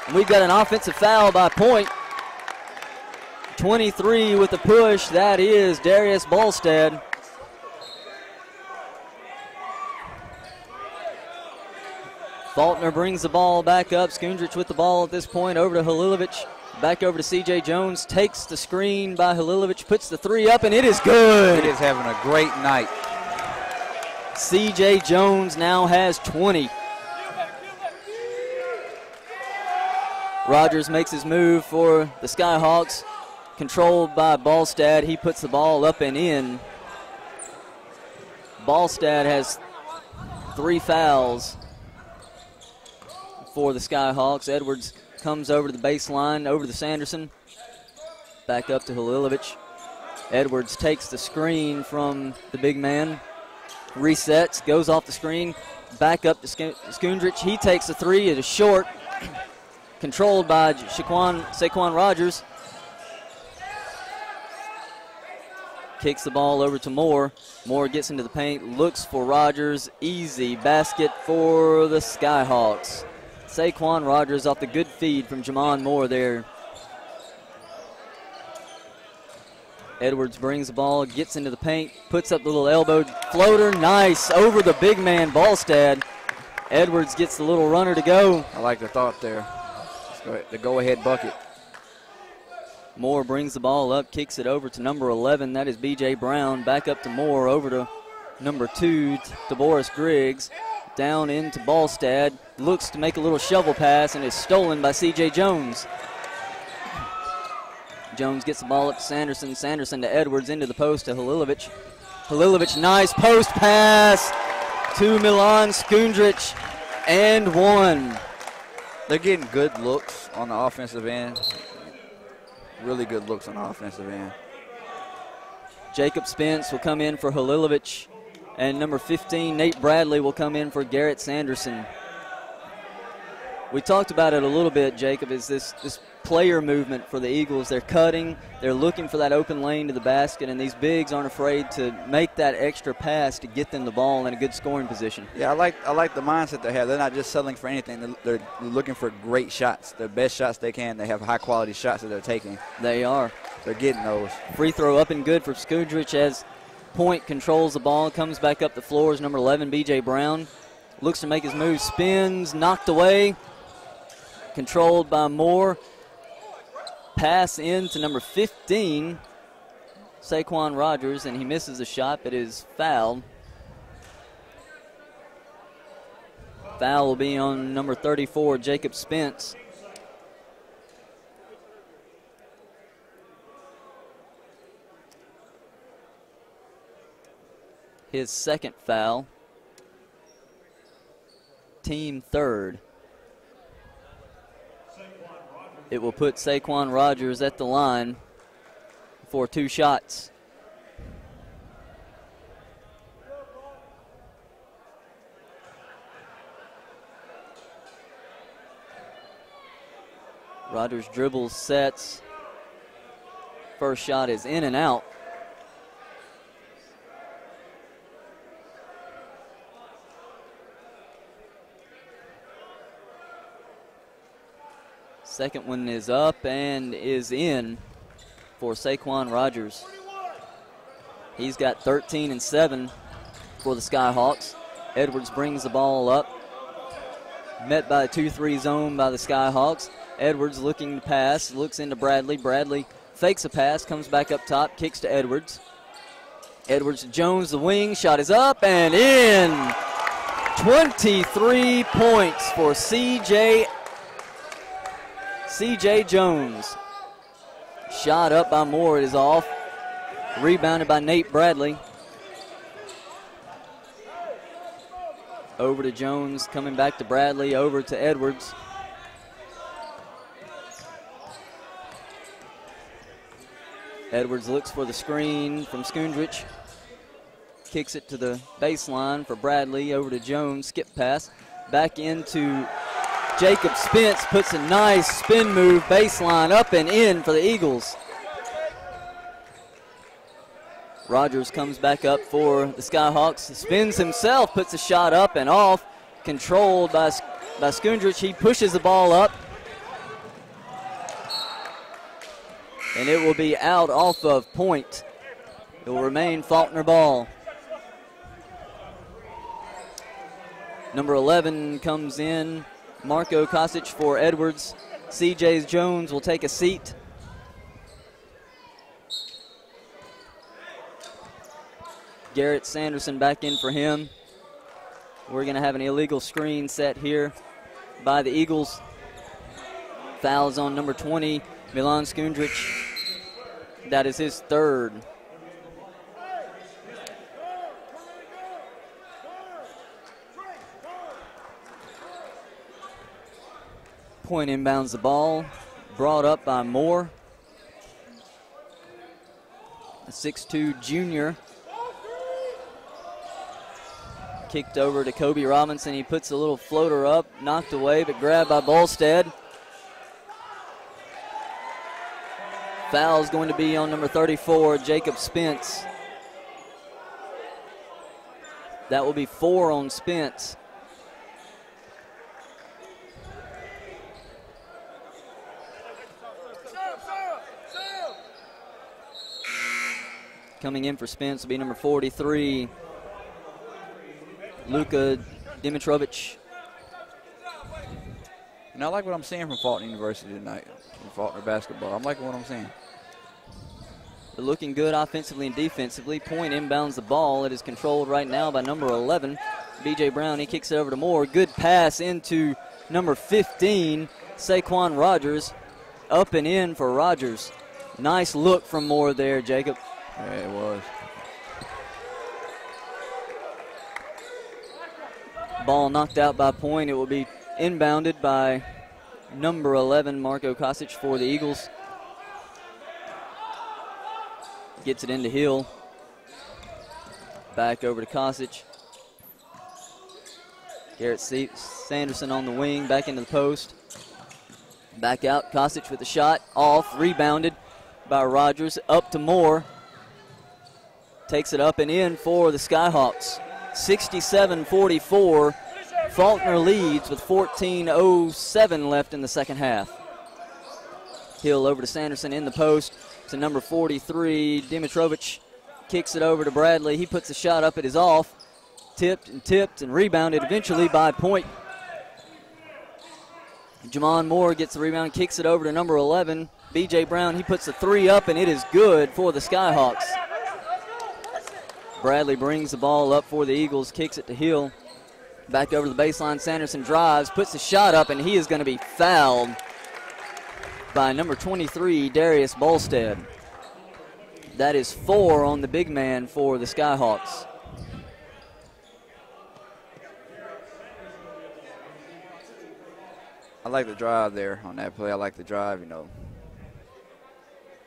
And we've got an offensive foul by Point. 23 with the push. That is Darius Bolstad. Faulkner brings the ball back up. Skundrich with the ball at this point over to Halilovic. Back over to C.J. Jones. Takes the screen by Halilovic. Puts the 3 up, and it is good. He is having a great night. C.J. Jones now has 20. Rogers makes his move for the Skyhawks. Controlled by Bolstad. He puts the ball up and in. Bolstad has 3 fouls for the Skyhawks. Edwards comes over to the baseline, over to Sanderson. Back up to Halilovic. Edwards takes the screen from the big man. Resets, goes off the screen. Back up to Skundrich. He takes the 3. It is short. Controlled by Saquon Rogers. Kicks the ball over to Moore. Moore gets into the paint, looks for Rogers. Easy basket for the Skyhawks. Saquon Rogers off the good feed from Jamon Moore there. Edwards brings the ball, gets into the paint, puts up the little elbow floater. Nice over the big man, Bolstad. Edwards gets the little runner to go. I like the thought there. The go-ahead bucket. Moore brings the ball up, kicks it over to number 11. That is B.J. Brown. Back up to Moore, over to number 2, to Boris Griggs. Down into Bolstad. Looks to make a little shovel pass and is stolen by C.J. Jones. Jones gets the ball up to Sanderson. Sanderson to Edwards, into the post to Halilovic. Halilovic, nice post pass to Milan Skundrich, and 1. They're getting good looks on the offensive end. Really good looks on the offensive end. Jacob Spence will come in for Halilovic, and number 15, Nate Bradley, will come in for Garrett Sanderson. We talked about it a little bit, Jacob, is this player movement for the Eagles. They're cutting, they're looking for that open lane to the basket, and these bigs aren't afraid to make that extra pass to get them the ball in a good scoring position. Yeah, I like the mindset they have. They're not just settling for anything. They're looking for great shots, the best shots they can. They have high-quality shots that they're taking. They are. They're getting those. Free throw up and good for Skundrich as Point controls the ball, comes back up the floor as number 11, B.J. Brown. Looks to make his move, spins, knocked away. Controlled by Moore. Pass in to number 15, Saquon Rogers, and he misses a shot, but is fouled. Foul will be on number 34, Jacob Spence. His second foul. Team third. It will put Saquon Rogers at the line for 2 shots. Rogers dribbles, sets. First shot is in and out. Second one is up and is in for Saquon Rogers. He's got 13 and 7 for the Skyhawks. Edwards brings the ball up. Met by a 2-3 zone by the Skyhawks. Edwards looking to pass, looks into Bradley. Bradley fakes a pass, comes back up top, kicks to Edwards. Edwards to Jones, the wing, shot is up and in. 23 points for C.J. Jones. Shot up by Moore, it is off. Rebounded by Nate Bradley. Over to Jones, coming back to Bradley, over to Edwards. Edwards looks for the screen from Skundrich. Kicks it to the baseline for Bradley, over to Jones, skip pass. Back into Jacob Spence, puts a nice spin move, baseline, up and in for the Eagles. Rogers comes back up for the Skyhawks, spins himself, puts a shot up and off, controlled by Skundrich. He pushes the ball up, and it will be out off of point. It will remain Faulkner ball. Number 11 comes in, Marco Kosic for Edwards. C.J. Jones will take a seat. Garrett Sanderson back in for him. We're going to have an illegal screen set here by the Eagles. Fouls on number 20, Milan Skundrich. That is his third. Point inbounds the ball, brought up by Moore. A 6'2 junior. Kicked over to Kobe Robinson. He puts a little floater up, knocked away, but grabbed by Bolstead. Foul's going to be on number 34, Jacob Spence. That will be 4 on Spence. Coming in for Spence will be number 43, Luka Dimitrovic. And I like what I'm seeing from Faulkner University tonight, from Faulkner basketball. I'm liking what I'm seeing. They're looking good offensively and defensively. Point inbounds the ball. It is controlled right now by number 11, B.J. Brown. He kicks it over to Moore. Good pass into number 15, Saquon Rogers. Up and in for Rogers. Nice look from Moore there, Jacob. Yeah, it was. Ball knocked out by Point. It will be inbounded by number 11, Marco Kosic for the Eagles. Gets it into Hill. Back over to Kosic. Garrett Sanderson on the wing, back into the post. Back out, Kosic with the shot, off, rebounded by Rogers, up to Moore. Takes it up and in for the Skyhawks. 67-44. Faulkner leads with 14:07 left in the second half. Hill over to Sanderson in the post to number 43, Dimitrovic. Kicks it over to Bradley. He puts the shot up. It is off. Tipped and rebounded eventually by Point. Jamon Moore gets the rebound, kicks it over to number 11, B.J. Brown. He puts the 3 up, and it is good for the Skyhawks. Bradley brings the ball up for the Eagles, kicks it to Hill. Back over to the baseline, Sanderson drives, puts the shot up, and he is going to be fouled by number 23, Darius Bolstead. That is 4 on the big man for the Skyhawks. I like the drive there on that play. I like the drive, you know.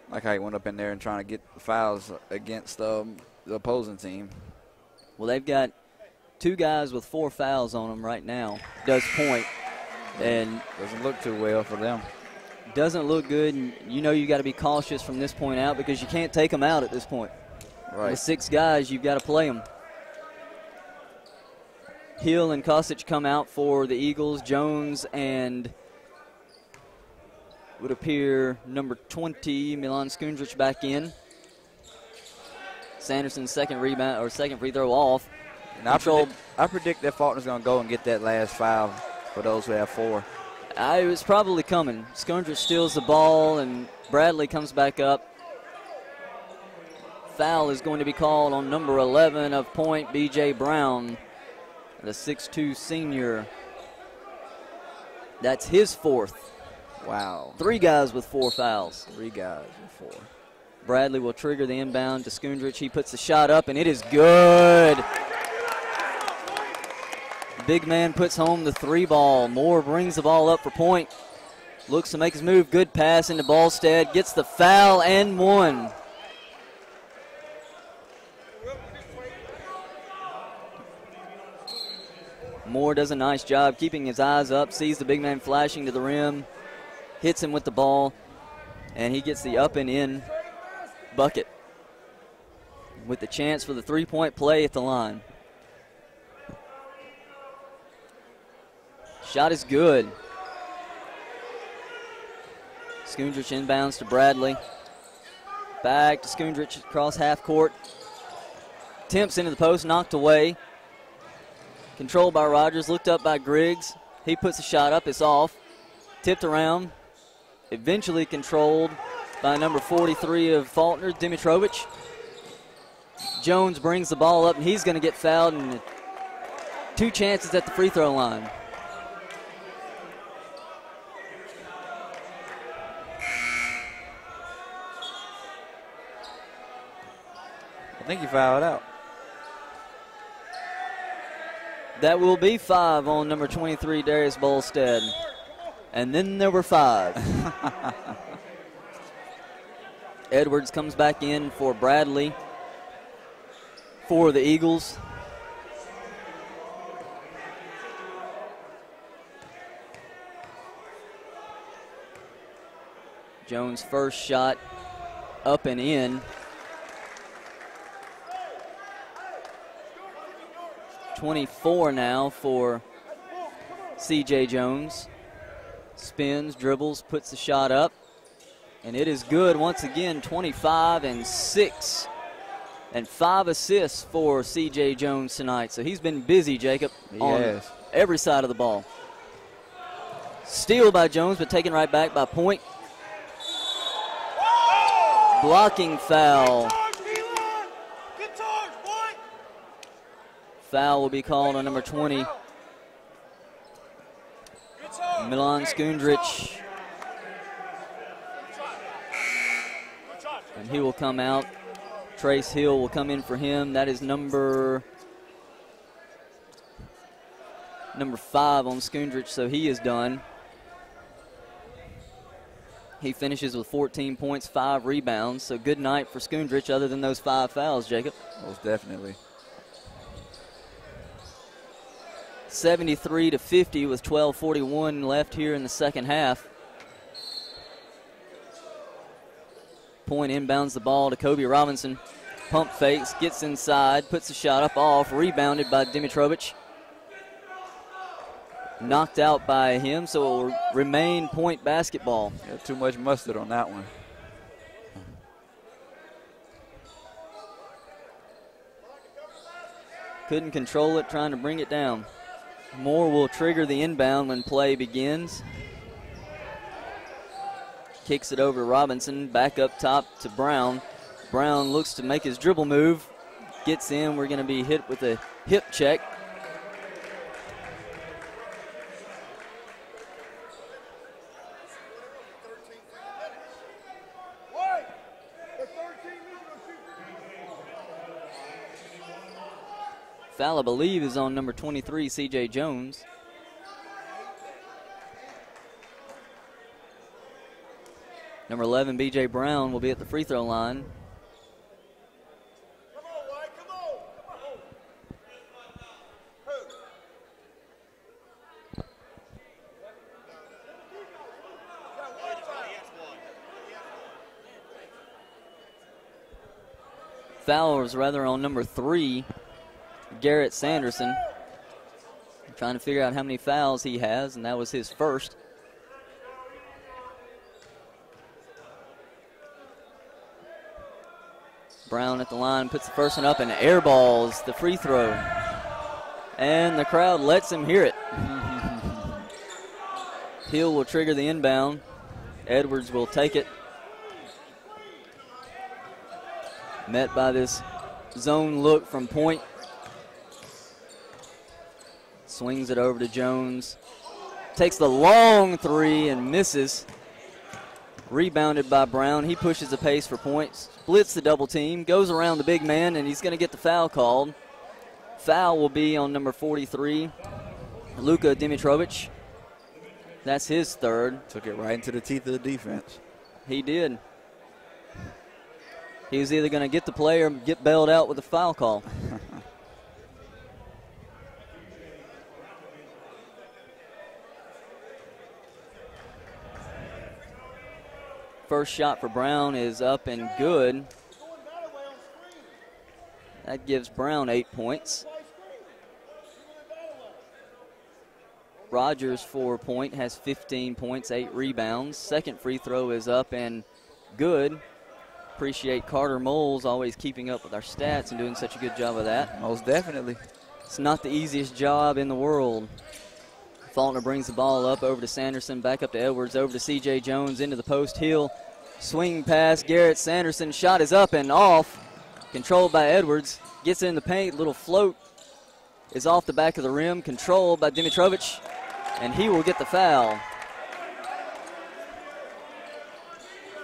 Like how he went up in there and trying to get fouls against the opposing team. Well, they've got 2 guys with 4 fouls on them right now. Does Point. And doesn't look too well for them. doesn't look good, and you know you got to be cautious from this point out because you can't take them out at this point. Right. With 6 guys, you've got to play them. Hill and Kosich come out for the Eagles. Jones and would appear number 20, Milan Skundrich back in. Sanderson's second rebound or second free throw off. And I predict that Faulkner's going to go and get that last foul for those who have 4. It was probably coming. Skundrich steals the ball, and Bradley comes back up. Foul is going to be called on number 11 of Point, B.J. Brown, the 6'2 senior. That's his 4th. Wow. 3 guys with 4 fouls. 3 guys with 4. Bradley will trigger the inbound to Skundrich. He puts the shot up, and it is good. Big man puts home the 3 ball. Moore brings the ball up for Point. Looks to make his move. Good pass into Ballstead. Gets the foul and 1. Moore does a nice job keeping his eyes up. Sees the big man flashing to the rim. Hits him with the ball. And he gets the up and in bucket with the chance for the 3-point play at the line. Shot is good. Skundrich inbounds to Bradley. Back to Skundrich across half court. Temps into the post, knocked away. Controlled by Rogers, looked up by Griggs. He puts a shot up, it's off. Tipped around. Eventually controlled by number 43 of Faulkner, Dimitrovich. Jones brings the ball up, and he's going to get fouled, and 2 chances at the free throw line. I think he fouled out. That will be 5 on number 23, Darius Bolstead. And then there were 5. Edwards comes back in for Bradley for the Eagles. Jones' first shot up and in. 24 now for C.J. Jones. Spins, dribbles, puts the shot up. And it is good once again, 25 and 6. And 5 assists for C.J. Jones tonight. So he's been busy, Jacob, on every side of the ball. Steal by Jones, but taken right back by Point. Blocking foul. Foul will be called on number 20, Milan Skundrich. And he will come out. Trace Hill will come in for him. That is number 5 on Skundrich, so he is done. He finishes with 14 points, 5 rebounds. So good night for Skundrich other than those 5 fouls, Jacob. Most definitely. 73-50 with 12:41 left here in the second half. Point inbounds the ball to Kobe Robinson. Pump fakes, gets inside, puts the shot up off, rebounded by Dimitrovich. Knocked out by him, so it will remain Point basketball. Yeah, too much mustard on that one. Couldn't control it, trying to bring it down. Moore will trigger the inbound when play begins. Kicks it over to Robinson, back up top to Brown. Brown looks to make his dribble move. Gets in, we're going to be hit with a hip check. Foul, I believe, is on number 23, C.J. Jones. Number 11, B.J. Brown, will be at the free throw line. Come on, White, come on. Foul was rather on number 3, Garrett Sanderson. Trying to figure out how many fouls he has, and that was his first. Brown at the line, puts the first one up and airballs the free throw. And the crowd lets him hear it. Hill will trigger the inbound. Edwards will take it. Met by this zone look from Point. Swings it over to Jones. Takes the long 3 and misses. Rebounded by Brown. He pushes the pace for points. Splits the double team. Goes around the big man, and he's going to get the foul called. Foul will be on number 43, Luka Dimitrovic. That's his third. Took it right into the teeth of the defense. He did. He was either going to get the play or get bailed out with a foul call. First shot for Brown is up and good. That gives Brown 8 points. Rogers for Point has 15 points, 8 rebounds. Second free throw is up and good. Appreciate Carter Moles always keeping up with our stats and doing such a good job of that. Most definitely. It's not the easiest job in the world. Faulkner brings the ball up over to Sanderson, back up to Edwards, over to C.J. Jones, into the post. Hill, swing pass, Garrett Sanderson. Shot is up and off. Controlled by Edwards. Gets in the paint, little float is off the back of the rim. Controlled by Dimitrovic, and he will get the foul.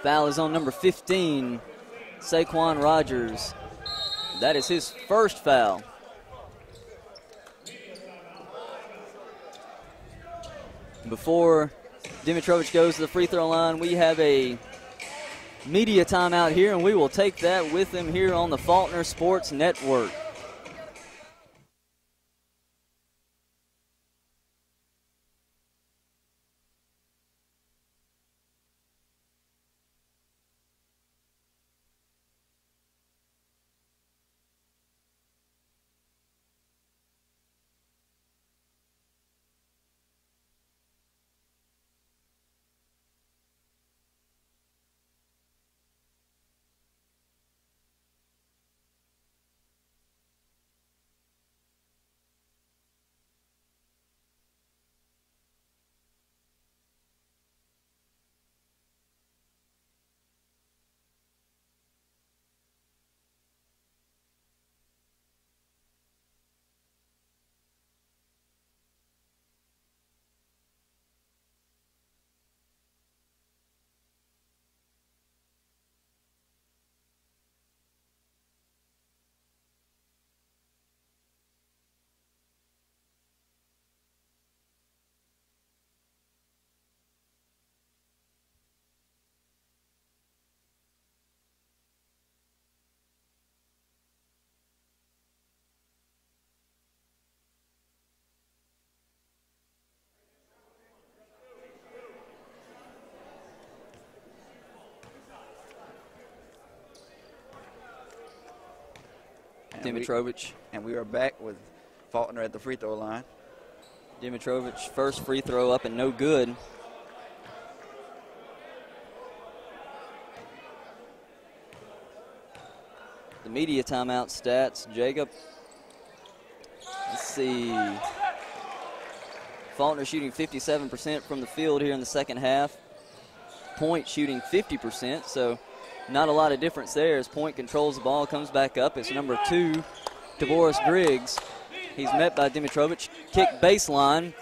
Foul is on number 15, Saquon Rogers. That is his first foul. Before Dimitrovic goes to the free throw line, we have a media timeout here, and we will take that with him here on the Faulkner Sports Network. Dimitrovic. And we are back with Faulkner at the free throw line. Dimitrovic, first free throw up and no good. The media timeout stats, Jacob. Let's see. Faulkner shooting 57% from the field here in the second half. Point shooting 50%, so not a lot of difference there as Point controls the ball, comes back up. It's number 2, Tavoris Griggs. He's met by Dimitrovic. Kick baseline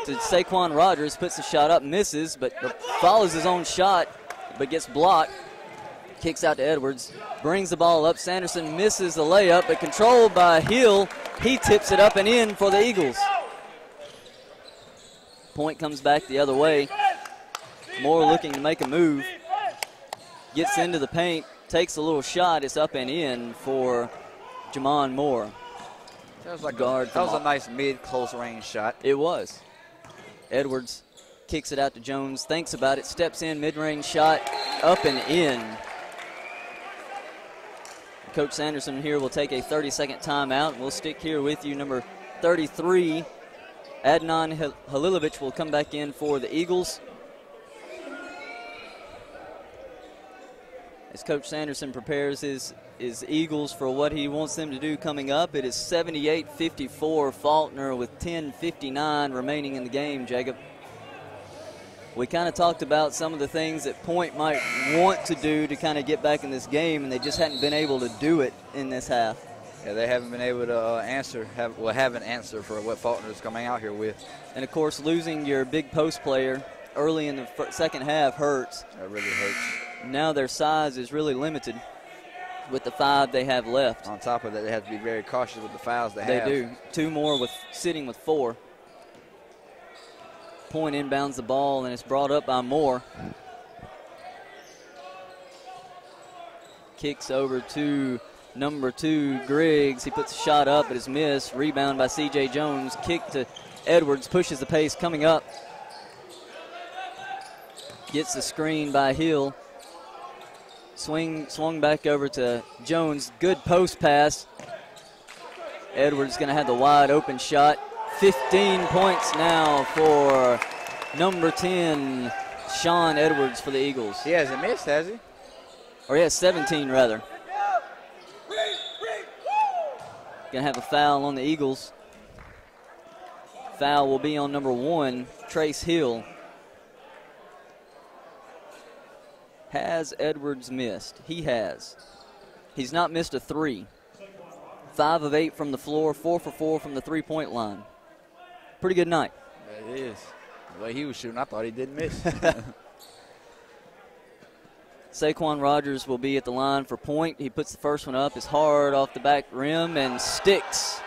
to Saquon Rogers, puts the shot up, misses, but follows his own shot, but gets blocked. Kicks out to Edwards, brings the ball up. Sanderson misses the layup, but controlled by Hill. He tips it up and in for the Eagles. Point comes back the other way. Moore looking to make a move. Gets into the paint, takes a little shot. It's up and in for Jamon Moore. That was, a nice mid-close range shot. It was. Edwards kicks it out to Jones, thinks about it, steps in, mid-range shot, up and in. Coach Sanderson here will take a 30-second timeout. We'll stick here with you. Number 33, Adnan Halilovic will come back in for the Eagles. As Coach Sanderson prepares his Eagles for what he wants them to do coming up, it is 78-54 Faulkner with 10:59 remaining in the game, Jacob. We kind of talked about some of the things that Point might want to do to kind of get back in this game, and they just hadn't been able to do it in this half. Yeah, they haven't been able to have an answer for what Faulkner's coming out here with. And, of course, losing your big post player early in the second half hurts. That really hurts. Now their size is really limited with the 5 they have left. On top of that, they have to be very cautious with the fouls they have. They do. 2 more with sitting with 4. Point inbounds the ball, and it's brought up by Moore. Kicks over to number 2, Griggs. He puts a shot up, but it's missed. Rebound by C.J. Jones. Kick to Edwards, pushes the pace, coming up. Gets the screen by Hill. Swung back over to Jones. Good post pass. Edwards going to have the wide open shot. 15 points now for number 10, Sean Edwards for the Eagles. He hasn't missed, has he? Or he has 17, rather. Going to have a foul on the Eagles. Foul will be on number 1, Trace Hill. Has Edwards missed? He has. He's not missed a 3. 5 of 8 from the floor, 4 for 4 from the three-point line. Pretty good night. It is. The way he was shooting, I thought he didn't miss. Saquon Rogers will be at the line for Point. He puts the first one up. It's hard off the back rim and sticks.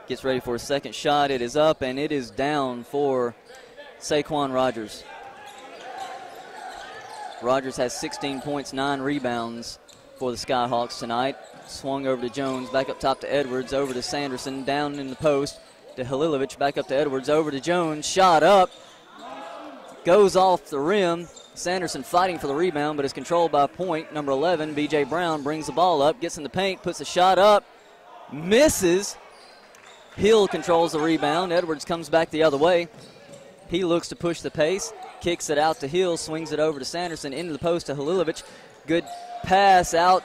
Gets ready for a second shot. It is up, and it is down for Saquon Rogers. Rogers has 16 points, 9 rebounds for the Skyhawks tonight. Swung over to Jones, back up top to Edwards, over to Sanderson, down in the post to Halilovic, back up to Edwards, over to Jones, shot up, goes off the rim. Sanderson fighting for the rebound, but is controlled by Point. Number 11, B.J. Brown, brings the ball up, gets in the paint, puts a shot up, misses. Hill controls the rebound. Edwards comes back the other way. He looks to push the pace, kicks it out to Hill, swings it over to Sanderson, into the post to Halilovic. Good pass out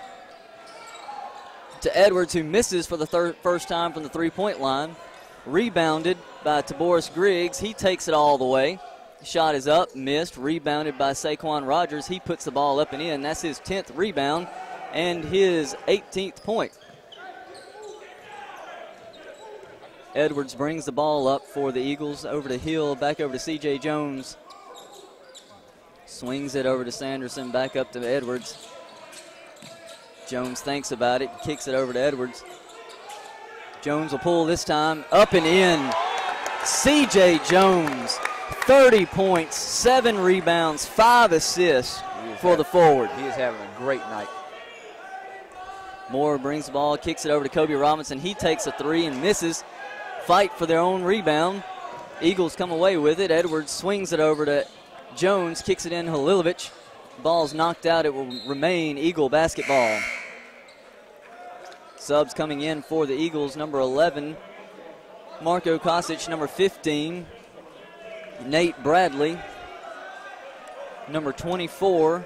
to Edwards, who misses for the first time from the three-point line. Rebounded by Taboris Griggs. He takes it all the way. Shot is up, missed. Rebounded by Saquon Rogers. He puts the ball up and in. That's his 10th rebound and his 18th point. Edwards brings the ball up for the Eagles, over to Hill, back over to C.J. Jones. Swings it over to Sanderson, back up to Edwards. Jones thinks about it, kicks it over to Edwards. Jones will pull this time, up and in. C.J. Jones, 30 points, 7 rebounds, 5 assists for the forward. He is having a great night. Moore brings the ball, kicks it over to Kobe Robinson. He takes a 3 and misses. Fight for their own rebound. Eagles come away with it. Edwards swings it over to Jones, kicks it in Halilovic. Ball's knocked out. It will remain Eagle basketball. Subs coming in for the Eagles, number 11, Marco Kosic, number 15, Nate Bradley, number 24,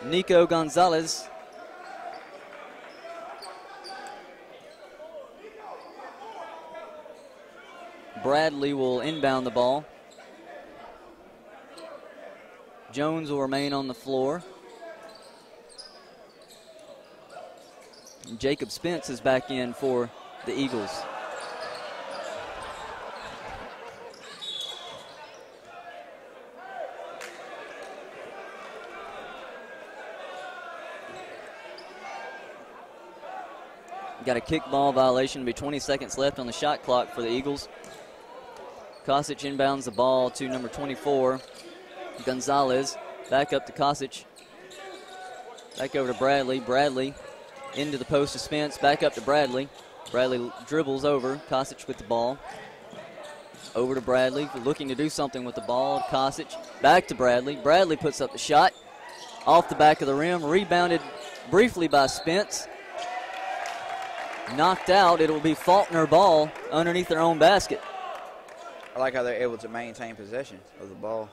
Nico Gonzalez, Bradley will inbound the ball. Jones will remain on the floor. Jacob Spence is back in for the Eagles. Got a kickball violation. Be 20 seconds left on the shot clock for the Eagles. Kosic inbounds the ball to number 24, Gonzalez. Back up to Kosic. Back over to Bradley. Bradley into the post to Spence. Back up to Bradley. Bradley dribbles over. Kosic with the ball. Over to Bradley, looking to do something with the ball. Kosic back to Bradley. Bradley puts up the shot. Off the back of the rim. Rebounded briefly by Spence. Knocked out. It will be Faulkner ball underneath their own basket. I like how they're able to maintain possession of the ball.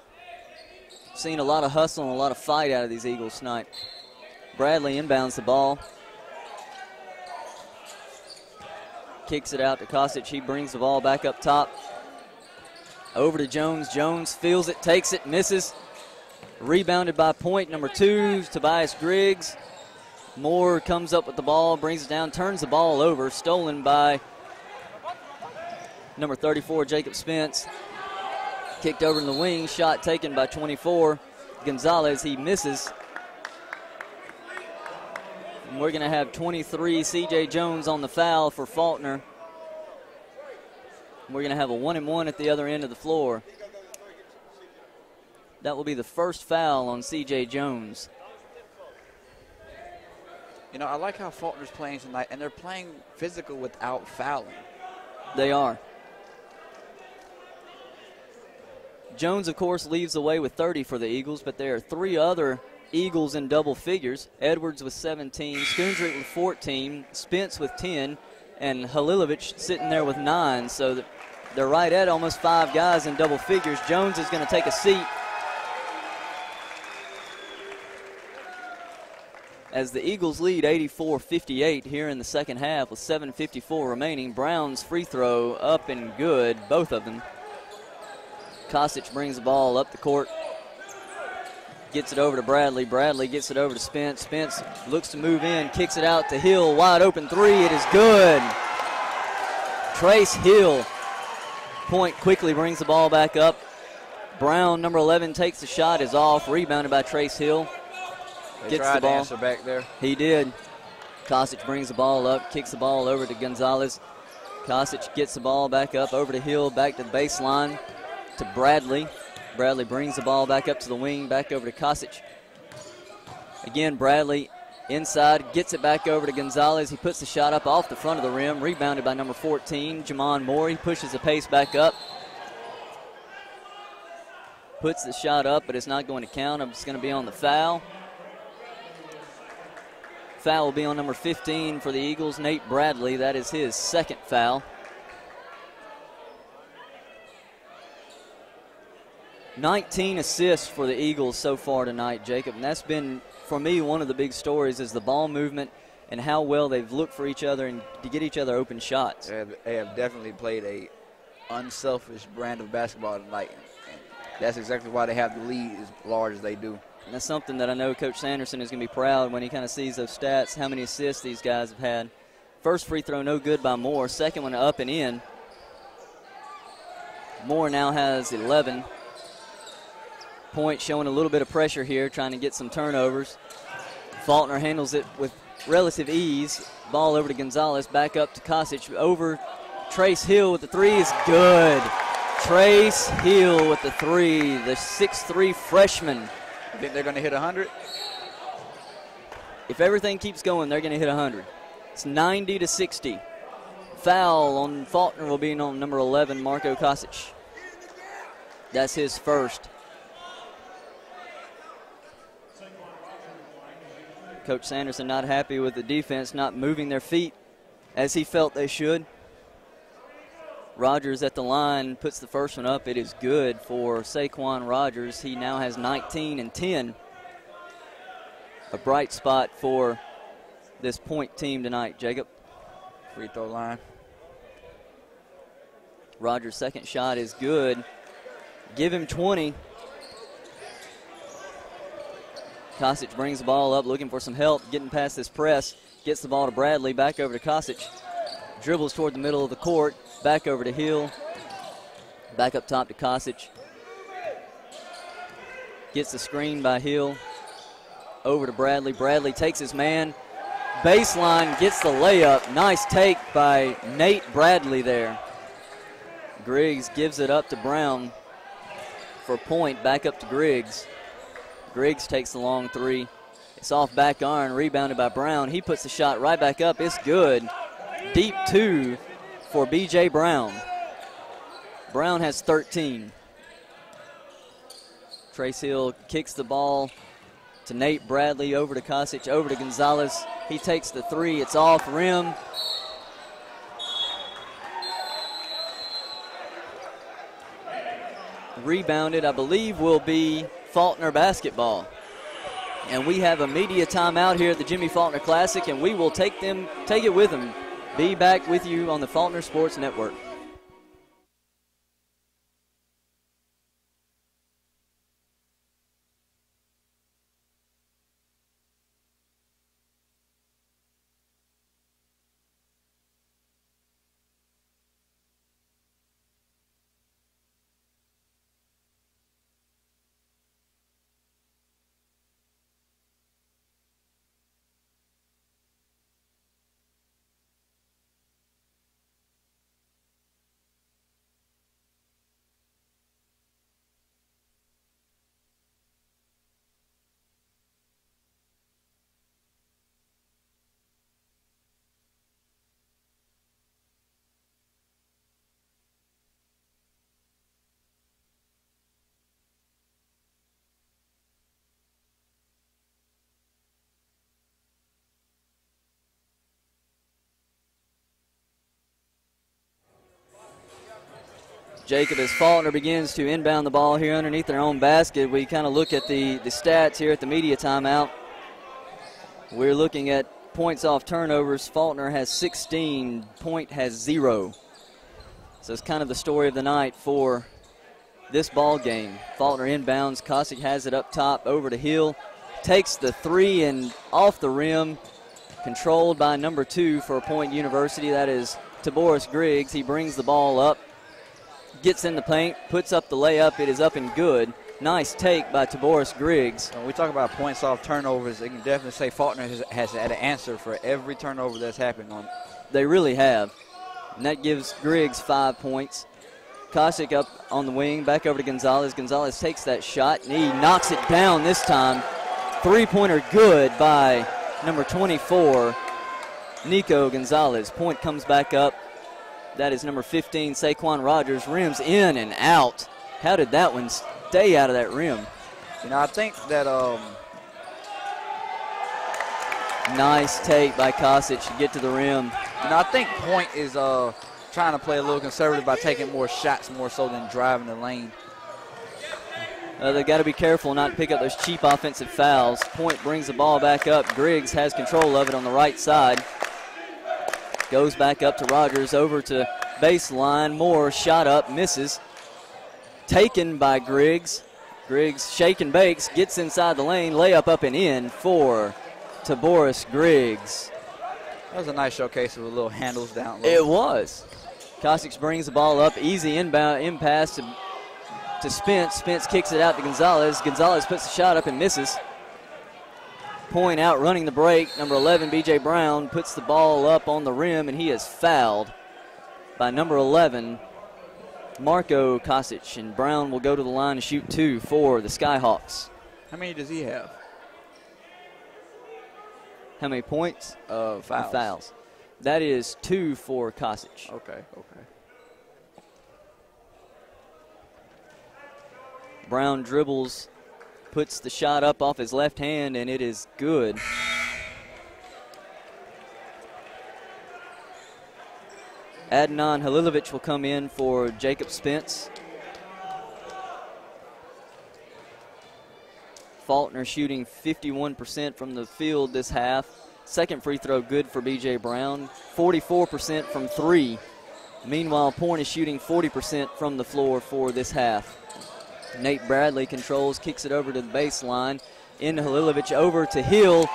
Seen a lot of hustle and a lot of fight out of these Eagles tonight. Bradley inbounds the ball. Kicks it out to Kosic. He brings the ball back up top. Over to Jones. Jones feels it, takes it, misses. Rebounded by point number 2, Tobias Griggs. Moore comes up with the ball, brings it down, turns the ball over. Stolen by number 34, Jacob Spence. Kicked over in the wing, shot taken by 24. Gonzalez, he misses. And we're going to have 23, C.J. Jones on the foul for Faulkner. We're going to have a 1-and-1 at the other end of the floor. That will be the first foul on C.J. Jones. You know, I like how Faulkner's playing tonight, and they're playing physical without fouling. They are. Jones, of course, leaves away with 30 for the Eagles, but there are 3 other Eagles in double figures. Edwards with 17, Skundrick with 14, Spence with 10, and Halilovic sitting there with 9. So they're right at almost 5 guys in double figures. Jones is going to take a seat as the Eagles lead 84-58 here in the second half with 7:54 remaining. Brown's free throw up and good, both of them. Kosic brings the ball up the court, gets it over to Bradley. Bradley gets it over to Spence. Spence looks to move in, kicks it out to Hill. Wide open 3, it is good. Trace Hill. Point quickly brings the ball back up. Brown, number 11, takes the shot, is off. Rebounded by Trace Hill. They Gets the ball. to answer back there. He did. Kosic brings the ball up, kicks the ball over to Gonzalez. Kosic gets the ball back up over to Hill, back to the baseline to Bradley. Bradley brings the ball back up to the wing, back over to Kosic. Again, Bradley inside, gets it back over to Gonzalez. He puts the shot up off the front of the rim, rebounded by number 14, Jamon Moore. He pushes the pace back up. Puts the shot up, but it's not going to count. It's going to be on the foul. Foul will be on number 15 for the Eagles, Nate Bradley. That is his second foul. 19 assists for the Eagles so far tonight, Jacob. And that's been, for me, one of the big stories is the ball movement and how well they've looked for each other and to get each other open shots. They have definitely played a unselfish brand of basketball tonight. And that's exactly why they have the lead as large as they do. And that's something that I know Coach Sanderson is going to be proud when he kind of sees those stats, how many assists these guys have had. First free throw, no good by Moore. Second one up and in. Moore now has 11. Point showing a little bit of pressure here, trying to get some turnovers. Faulkner handles it with relative ease. Ball over to Gonzalez, back up to Kosic. Over Trace Hill with the 3 is good. Trace Hill with the 3, the 6'3" freshman. You think they're going to hit 100? If everything keeps going, they're going to hit 100. It's 90-60. Foul on Faulkner will be on number 11, Marco Kosic. That's his first. Coach Sanderson not happy with the defense, not moving their feet as he felt they should. Rogers at the line puts the first one up. It is good for Saquon Rogers. He now has 19 and 10. A bright spot for this point team tonight, Jacob. Free throw line. Rogers' second shot is good. Give him 20. Kosic brings the ball up, looking for some help, getting past this press. Gets the ball to Bradley, back over to Kosic. Dribbles toward the middle of the court, back over to Hill. Back up top to Kosic. Gets the screen by Hill. Over to Bradley. Bradley takes his man. Baseline, gets the layup. Nice take by Nate Bradley there. Griggs gives it up to Brown for point, back up to Griggs. Griggs takes the long 3. It's off back iron, rebounded by Brown. He puts the shot right back up. It's good. Deep 2 for B.J. Brown. Brown has 13. Trace Hill kicks the ball to Nate Bradley, over to Kosic, over to Gonzalez. He takes the three. It's off rim. Rebounded, I believe, will be Faulkner basketball. And we have a media timeout here at the Jimmy Faulkner Classic, and we will take it with them. Be back with you on the Faulkner Sports Network. Jacob, as Faulkner begins to inbound the ball here underneath their own basket, we kind of look at the stats here at the media timeout. We're looking at points off turnovers. Faulkner has 16, Point has 0. So it's kind of the story of the night for this ball game. Faulkner inbounds, Kosic has it up top, over to Hill, takes the three and off the rim, controlled by number 2 for Point University. That is Taboris Griggs. He brings the ball up, gets in the paint, puts up the layup. It is up and good. Nice take by Taboris Griggs. When we talk about points off turnovers, they can definitely say Faulkner has had an answer for every turnover that's happened on. They really have. And that gives Griggs 5 points. Kosic up on the wing, back over to Gonzalez. Gonzalez takes that shot, and he knocks it down this time. Three-pointer good by number 24, Nico Gonzalez. Point comes back up. That is number 15, Saquon Rogers. Rims in and out. How did that one stay out of that rim? You know, I think that nice take by Kosic to get to the rim. You know, I think Point is trying to play a little conservative by taking more shots more so than driving the lane. They've got to be careful not to pick up those cheap offensive fouls. Point brings the ball back up. Griggs has control of it on the right side. Goes back up to Rogers, over to baseline. Moore, shot up, misses. Taken by Griggs. Griggs shake and bakes, gets inside the lane, layup up and in for Taboris Griggs. That was a nice showcase with little handles down low. It was. Kosic brings the ball up, easy inbound, pass to Spence. Spence kicks it out to Gonzalez. Gonzalez puts the shot up and misses. Point out running the break. Number 11, B.J. Brown, puts the ball up on the rim, and he is fouled by number 11, Marco Kosic. And Brown will go to the line to shoot 2 for the Skyhawks. How many does he have? How many points? Fouls. That is 2 for Kosic. Okay. Brown dribbles, puts the shot up off his left hand, and it is good. Adnan Halilovic will come in for Jacob Spence. Faulkner shooting 51% from the field this half. Second free throw good for B.J. Brown. 44% from 3. Meanwhile, Point is shooting 40% from the floor for this half. Nate Bradley controls, kicks it over to the baseline. Into Halilovic, over to Hill.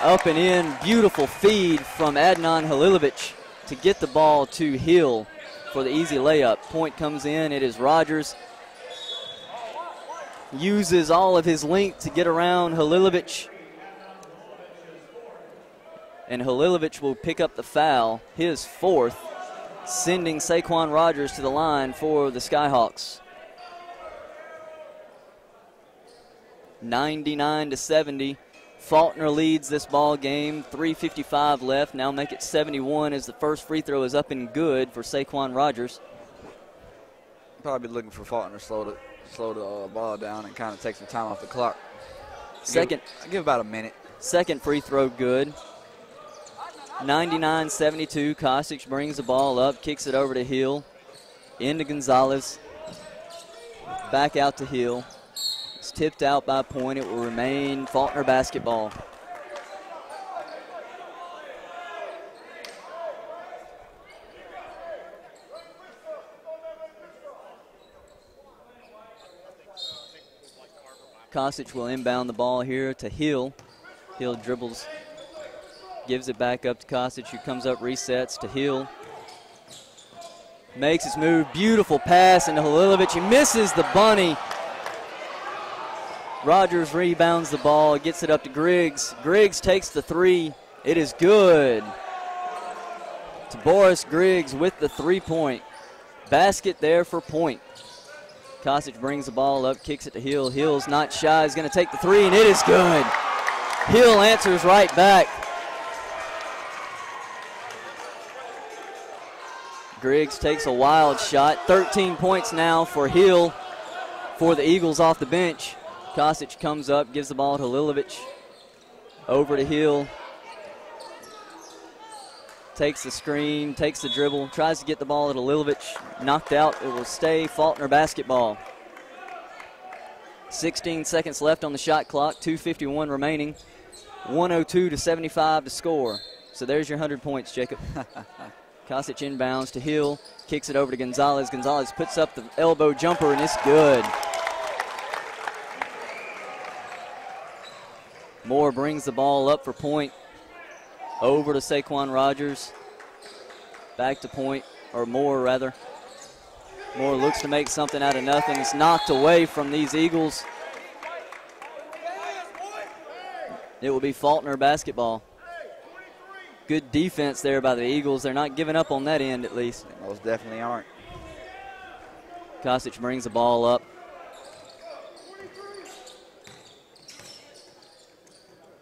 Up and in, beautiful feed from Adnan Halilovic to get the ball to Hill for the easy layup. Point comes in, it is Rogers. Uses all of his length to get around Halilovic. And Halilovic will pick up the foul, his 4th, sending Saquon Rogers to the line for the Skyhawks. 99-70. Faulkner leads this ball game. 3:55 left. Now make it 71 as the first free throw is up and good for Saquon Rogers. Probably looking for Faulkner to slow the ball down and kind of take some time off the clock. Give about a minute. Second free throw good. 99-72. Kosich brings the ball up, kicks it over to Hill. Into Gonzalez. Back out to Hill. It's tipped out by Point. It will remain Faulkner basketball. Kosich will inbound the ball here to Hill. Hill dribbles, gives it back up to Kosich, who comes up, resets to Hill. Makes his move, beautiful pass into Halilovic. He misses the bunny. Rogers rebounds the ball, gets it up to Griggs. Griggs takes the three. It is good. To Boris Griggs with the three-point. Basket there for Point. Kosich brings the ball up, kicks it to Hill. Hill's not shy, he's going to take the three, and it is good. Hill answers right back. Griggs takes a wild shot. 13 points now for Hill for the Eagles off the bench. Kosich comes up, gives the ball to Halilovic. Over to Hill. Takes the screen, takes the dribble, tries to get the ball at Halilovic. Knocked out. It will stay Faulkner basketball. 16 seconds left on the shot clock, 2:51 remaining. 102-75 to score. So there's your 100 points, Jacob. Kosich inbounds to Hill, kicks it over to Gonzalez. Gonzalez puts up the elbow jumper, and it's good. Moore brings the ball up for Point. Over to Saquon Rogers. Back to Point, or Moore rather. Moore looks to make something out of nothing. It's knocked away from these Eagles. It will be Faulkner basketball. Good defense there by the Eagles. They're not giving up on that end at least. They most definitely aren't. Kosich brings the ball up.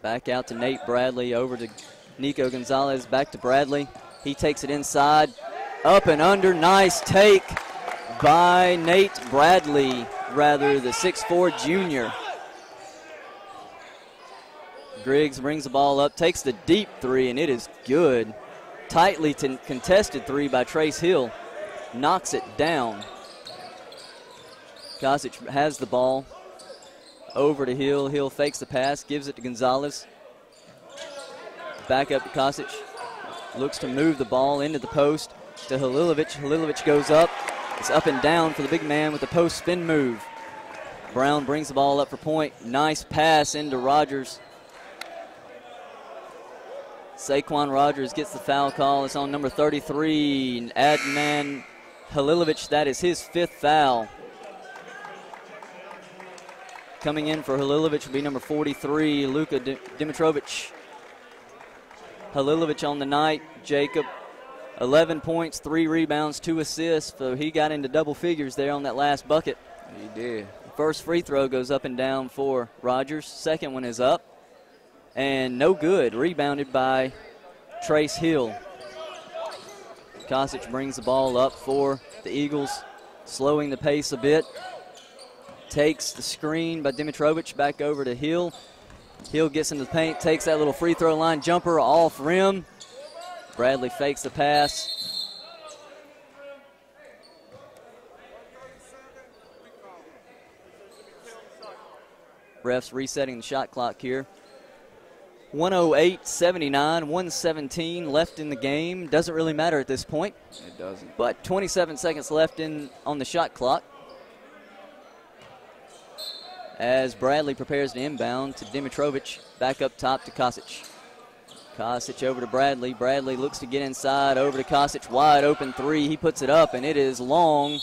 Back out to Nate Bradley, over to Nico Gonzalez, back to Bradley. He takes it inside, up and under. Nice take by Nate Bradley, rather the 6'4" junior. Griggs brings the ball up, takes the deep three, and it is good. Tightly contested three by Trace Hill. Knocks it down. Kosich has the ball. Over to Hill. Hill fakes the pass, gives it to Gonzalez. Back up to Kosich. Looks to move the ball into the post to Halilovic. Halilovic goes up. It's up and down for the big man with the post spin move. Brown brings the ball up for Point. Nice pass into Rogers. Saquon Rogers gets the foul call. It's on number 33, Adnan Halilovic. That is his fifth foul. Coming in for Halilovic will be number 43, Luka Dimitrovic. Halilovic on the night, Jacob, 11 points, 3 rebounds, 2 assists. So he got into double figures there on that last bucket. He did. First free throw goes up and down for Rogers. Second one is up. And no good. Rebounded by Trace Hill. Kosich brings the ball up for the Eagles, slowing the pace a bit. Takes the screen by Dimitrovic back over to Hill. Hill gets into the paint, takes that little free throw line jumper off rim. Bradley fakes the pass. Refs resetting the shot clock here. 108-79, 117 left in the game. Doesn't really matter at this point. It doesn't. But 27 seconds left on the shot clock. As Bradley prepares to inbound to Dimitrovic, back up top to Kosich. Kosich over to Bradley. Bradley looks to get inside, over to Kosich, wide open three. He puts it up, and it is long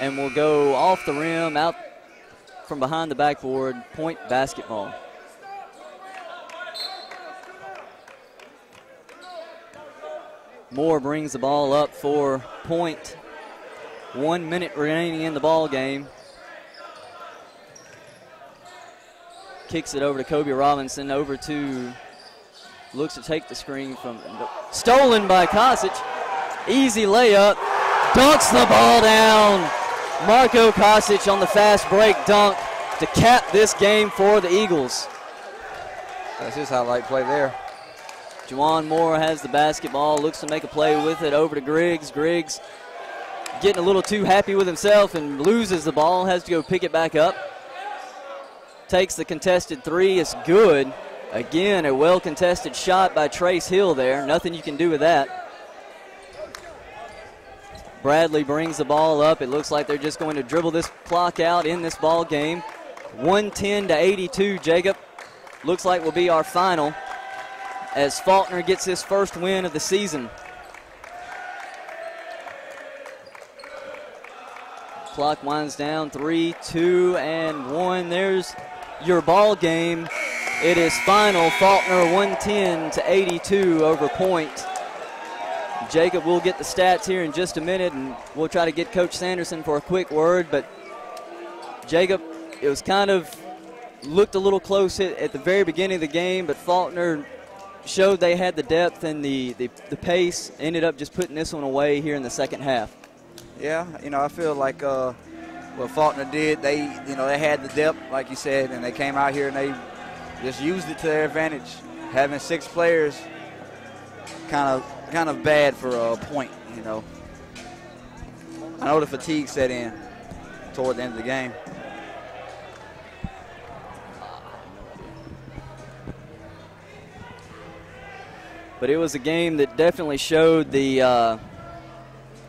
and will go off the rim, out from behind the backboard. Point basketball. Moore brings the ball up for Point. 1 minute remaining in the ball game. Kicks it over to Kobe Robinson, looks to take the screen from, stolen by Kosich. Easy layup, dunks the ball down. Marco Kosic on the fast break dunk to cap this game for the Eagles. That's his highlight play there. Juwan Moore has the basketball, looks to make a play with it over to Griggs. Griggs getting a little too happy with himself and loses the ball, has to go pick it back up. Takes the contested three, it's good. Again, a well-contested shot by Trace Hill there. Nothing you can do with that. Bradley brings the ball up. It looks like they're just going to dribble this clock out in this ball game. 110-82, Jacob. Looks like will be our final as Faulkner gets his first win of the season. Clock winds down, 3, 2, and 1. There's your ball game. It is final, Faulkner 110-82 over Point. Jacob will get the stats here in just a minute, and we'll try to get Coach Sanderson for a quick word. But Jacob, it was kind of looked a little close at the very beginning of the game, but Faulkner showed they had the depth and the pace, ended up just putting this one away here in the second half. Yeah, I feel like what Faulkner did, they had the depth, like you said, and they came out here and they just used it to their advantage. Having 6 players, kind of bad for a Point. I know the fatigue set in toward the end of the game. But it was a game that definitely showed the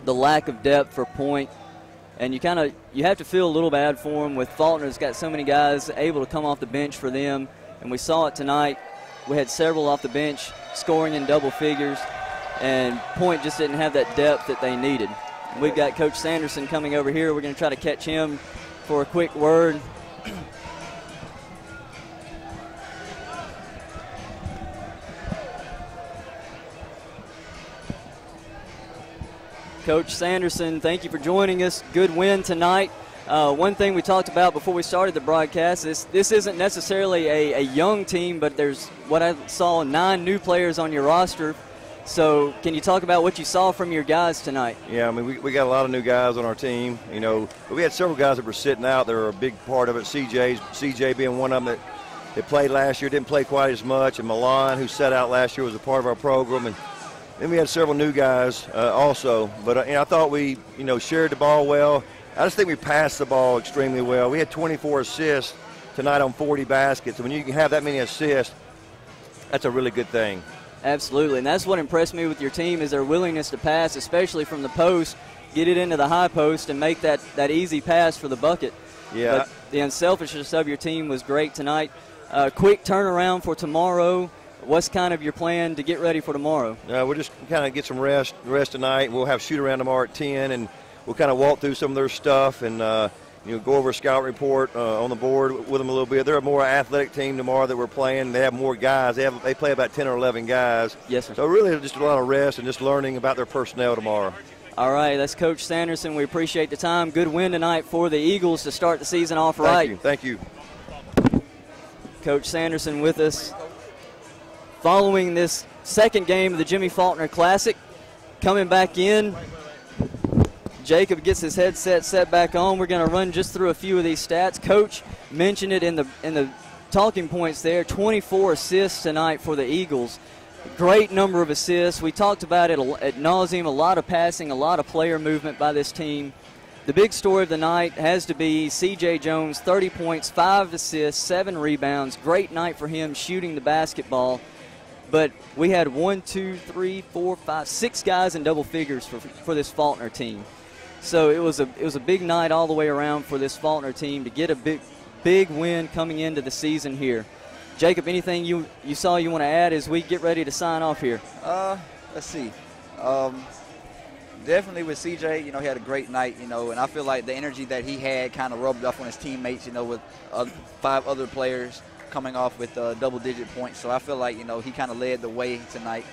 lack of depth for Point, and you have to feel a little bad for him with Faulkner's got so many guys able to come off the bench for them, and we saw it tonight. We had several off the bench scoring in double figures, and Point just didn't have that depth that they needed. We've got Coach Sanderson coming over here. We're going to try to catch him for a quick word. Coach Sanderson, thank you for joining us. Good win tonight. One thing we talked about before we started the broadcast is this isn't necessarily a young team, but there's what I saw 9 new players on your roster. So can you talk about what you saw from your guys tonight? Yeah, I mean, we got a lot of new guys on our team, but we had several guys that were sitting out. They were a big part of it. CJ being one of them that played last year, didn't play quite as much, and Milan, who sat out last year, was a part of our program. And then we had several new guys also. But I thought we, shared the ball well. I just think we passed the ball extremely well. We had 24 assists tonight on 40 baskets. And when you can have that many assists, that's a really good thing. Absolutely, and that's what impressed me with your team is their willingness to pass, especially from the post, get it into the high post and make that easy pass for the bucket. Yeah. But the unselfishness of your team was great tonight. Quick turnaround for tomorrow. What's kind of your plan to get ready for tomorrow? We'll just kind of get some rest tonight. We'll have shoot around tomorrow at 10, and we'll kind of walk through some of their stuff and go over a scout report on the board with them a little bit. They're a more athletic team tomorrow that we're playing. They have more guys. They play about 10 or 11 guys. Yes, sir. So really just a lot of rest and just learning about their personnel tomorrow. All right, that's Coach Sanderson. We appreciate the time. Good win tonight for the Eagles to start the season off right. Thank you. Coach Sanderson with us. Following this second game of the Jimmy Faulkner Classic, coming back in, Jacob gets his headset set back on. We're going to run just through a few of these stats. Coach mentioned it in the talking points there. 24 assists tonight for the Eagles. Great number of assists. We talked about it ad nauseum. A lot of passing, a lot of player movement by this team. The big story of the night has to be C.J. Jones, 30 points, 5 assists, 7 rebounds. Great night for him shooting the basketball. But we had 6 guys in double figures for this Faulkner team. So it was a big night all the way around for this Faulkner team to get a big win coming into the season here. Jacob, anything you saw you want to add as we get ready to sign off here? Let's see. Definitely with CJ, he had a great night, and I feel like the energy that he had kind of rubbed off on his teammates, with 5 other players coming off with double-digit points. So I feel like, he kind of led the way tonight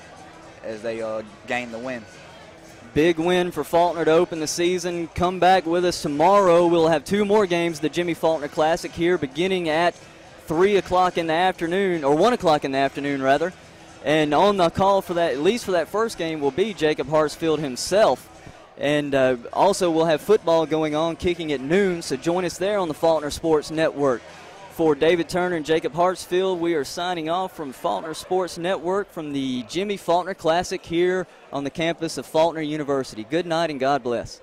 as they gained the win. Big win for Faulkner to open the season. Come back with us tomorrow. We'll have 2 more games of the Jimmy Faulkner Classic here beginning at 3 o'clock in the afternoon, or 1 o'clock in the afternoon, rather. And on the call for that, at least for that first game, will be Jacob Hartsfield himself. And also we'll have football going on, kicking at noon, so join us there on the Faulkner Sports Network. For David Turner and Jacob Hartsfield, we are signing off from Faulkner Sports Network from the Jimmy Faulkner Classic here on the campus of Faulkner University. Good night and God bless.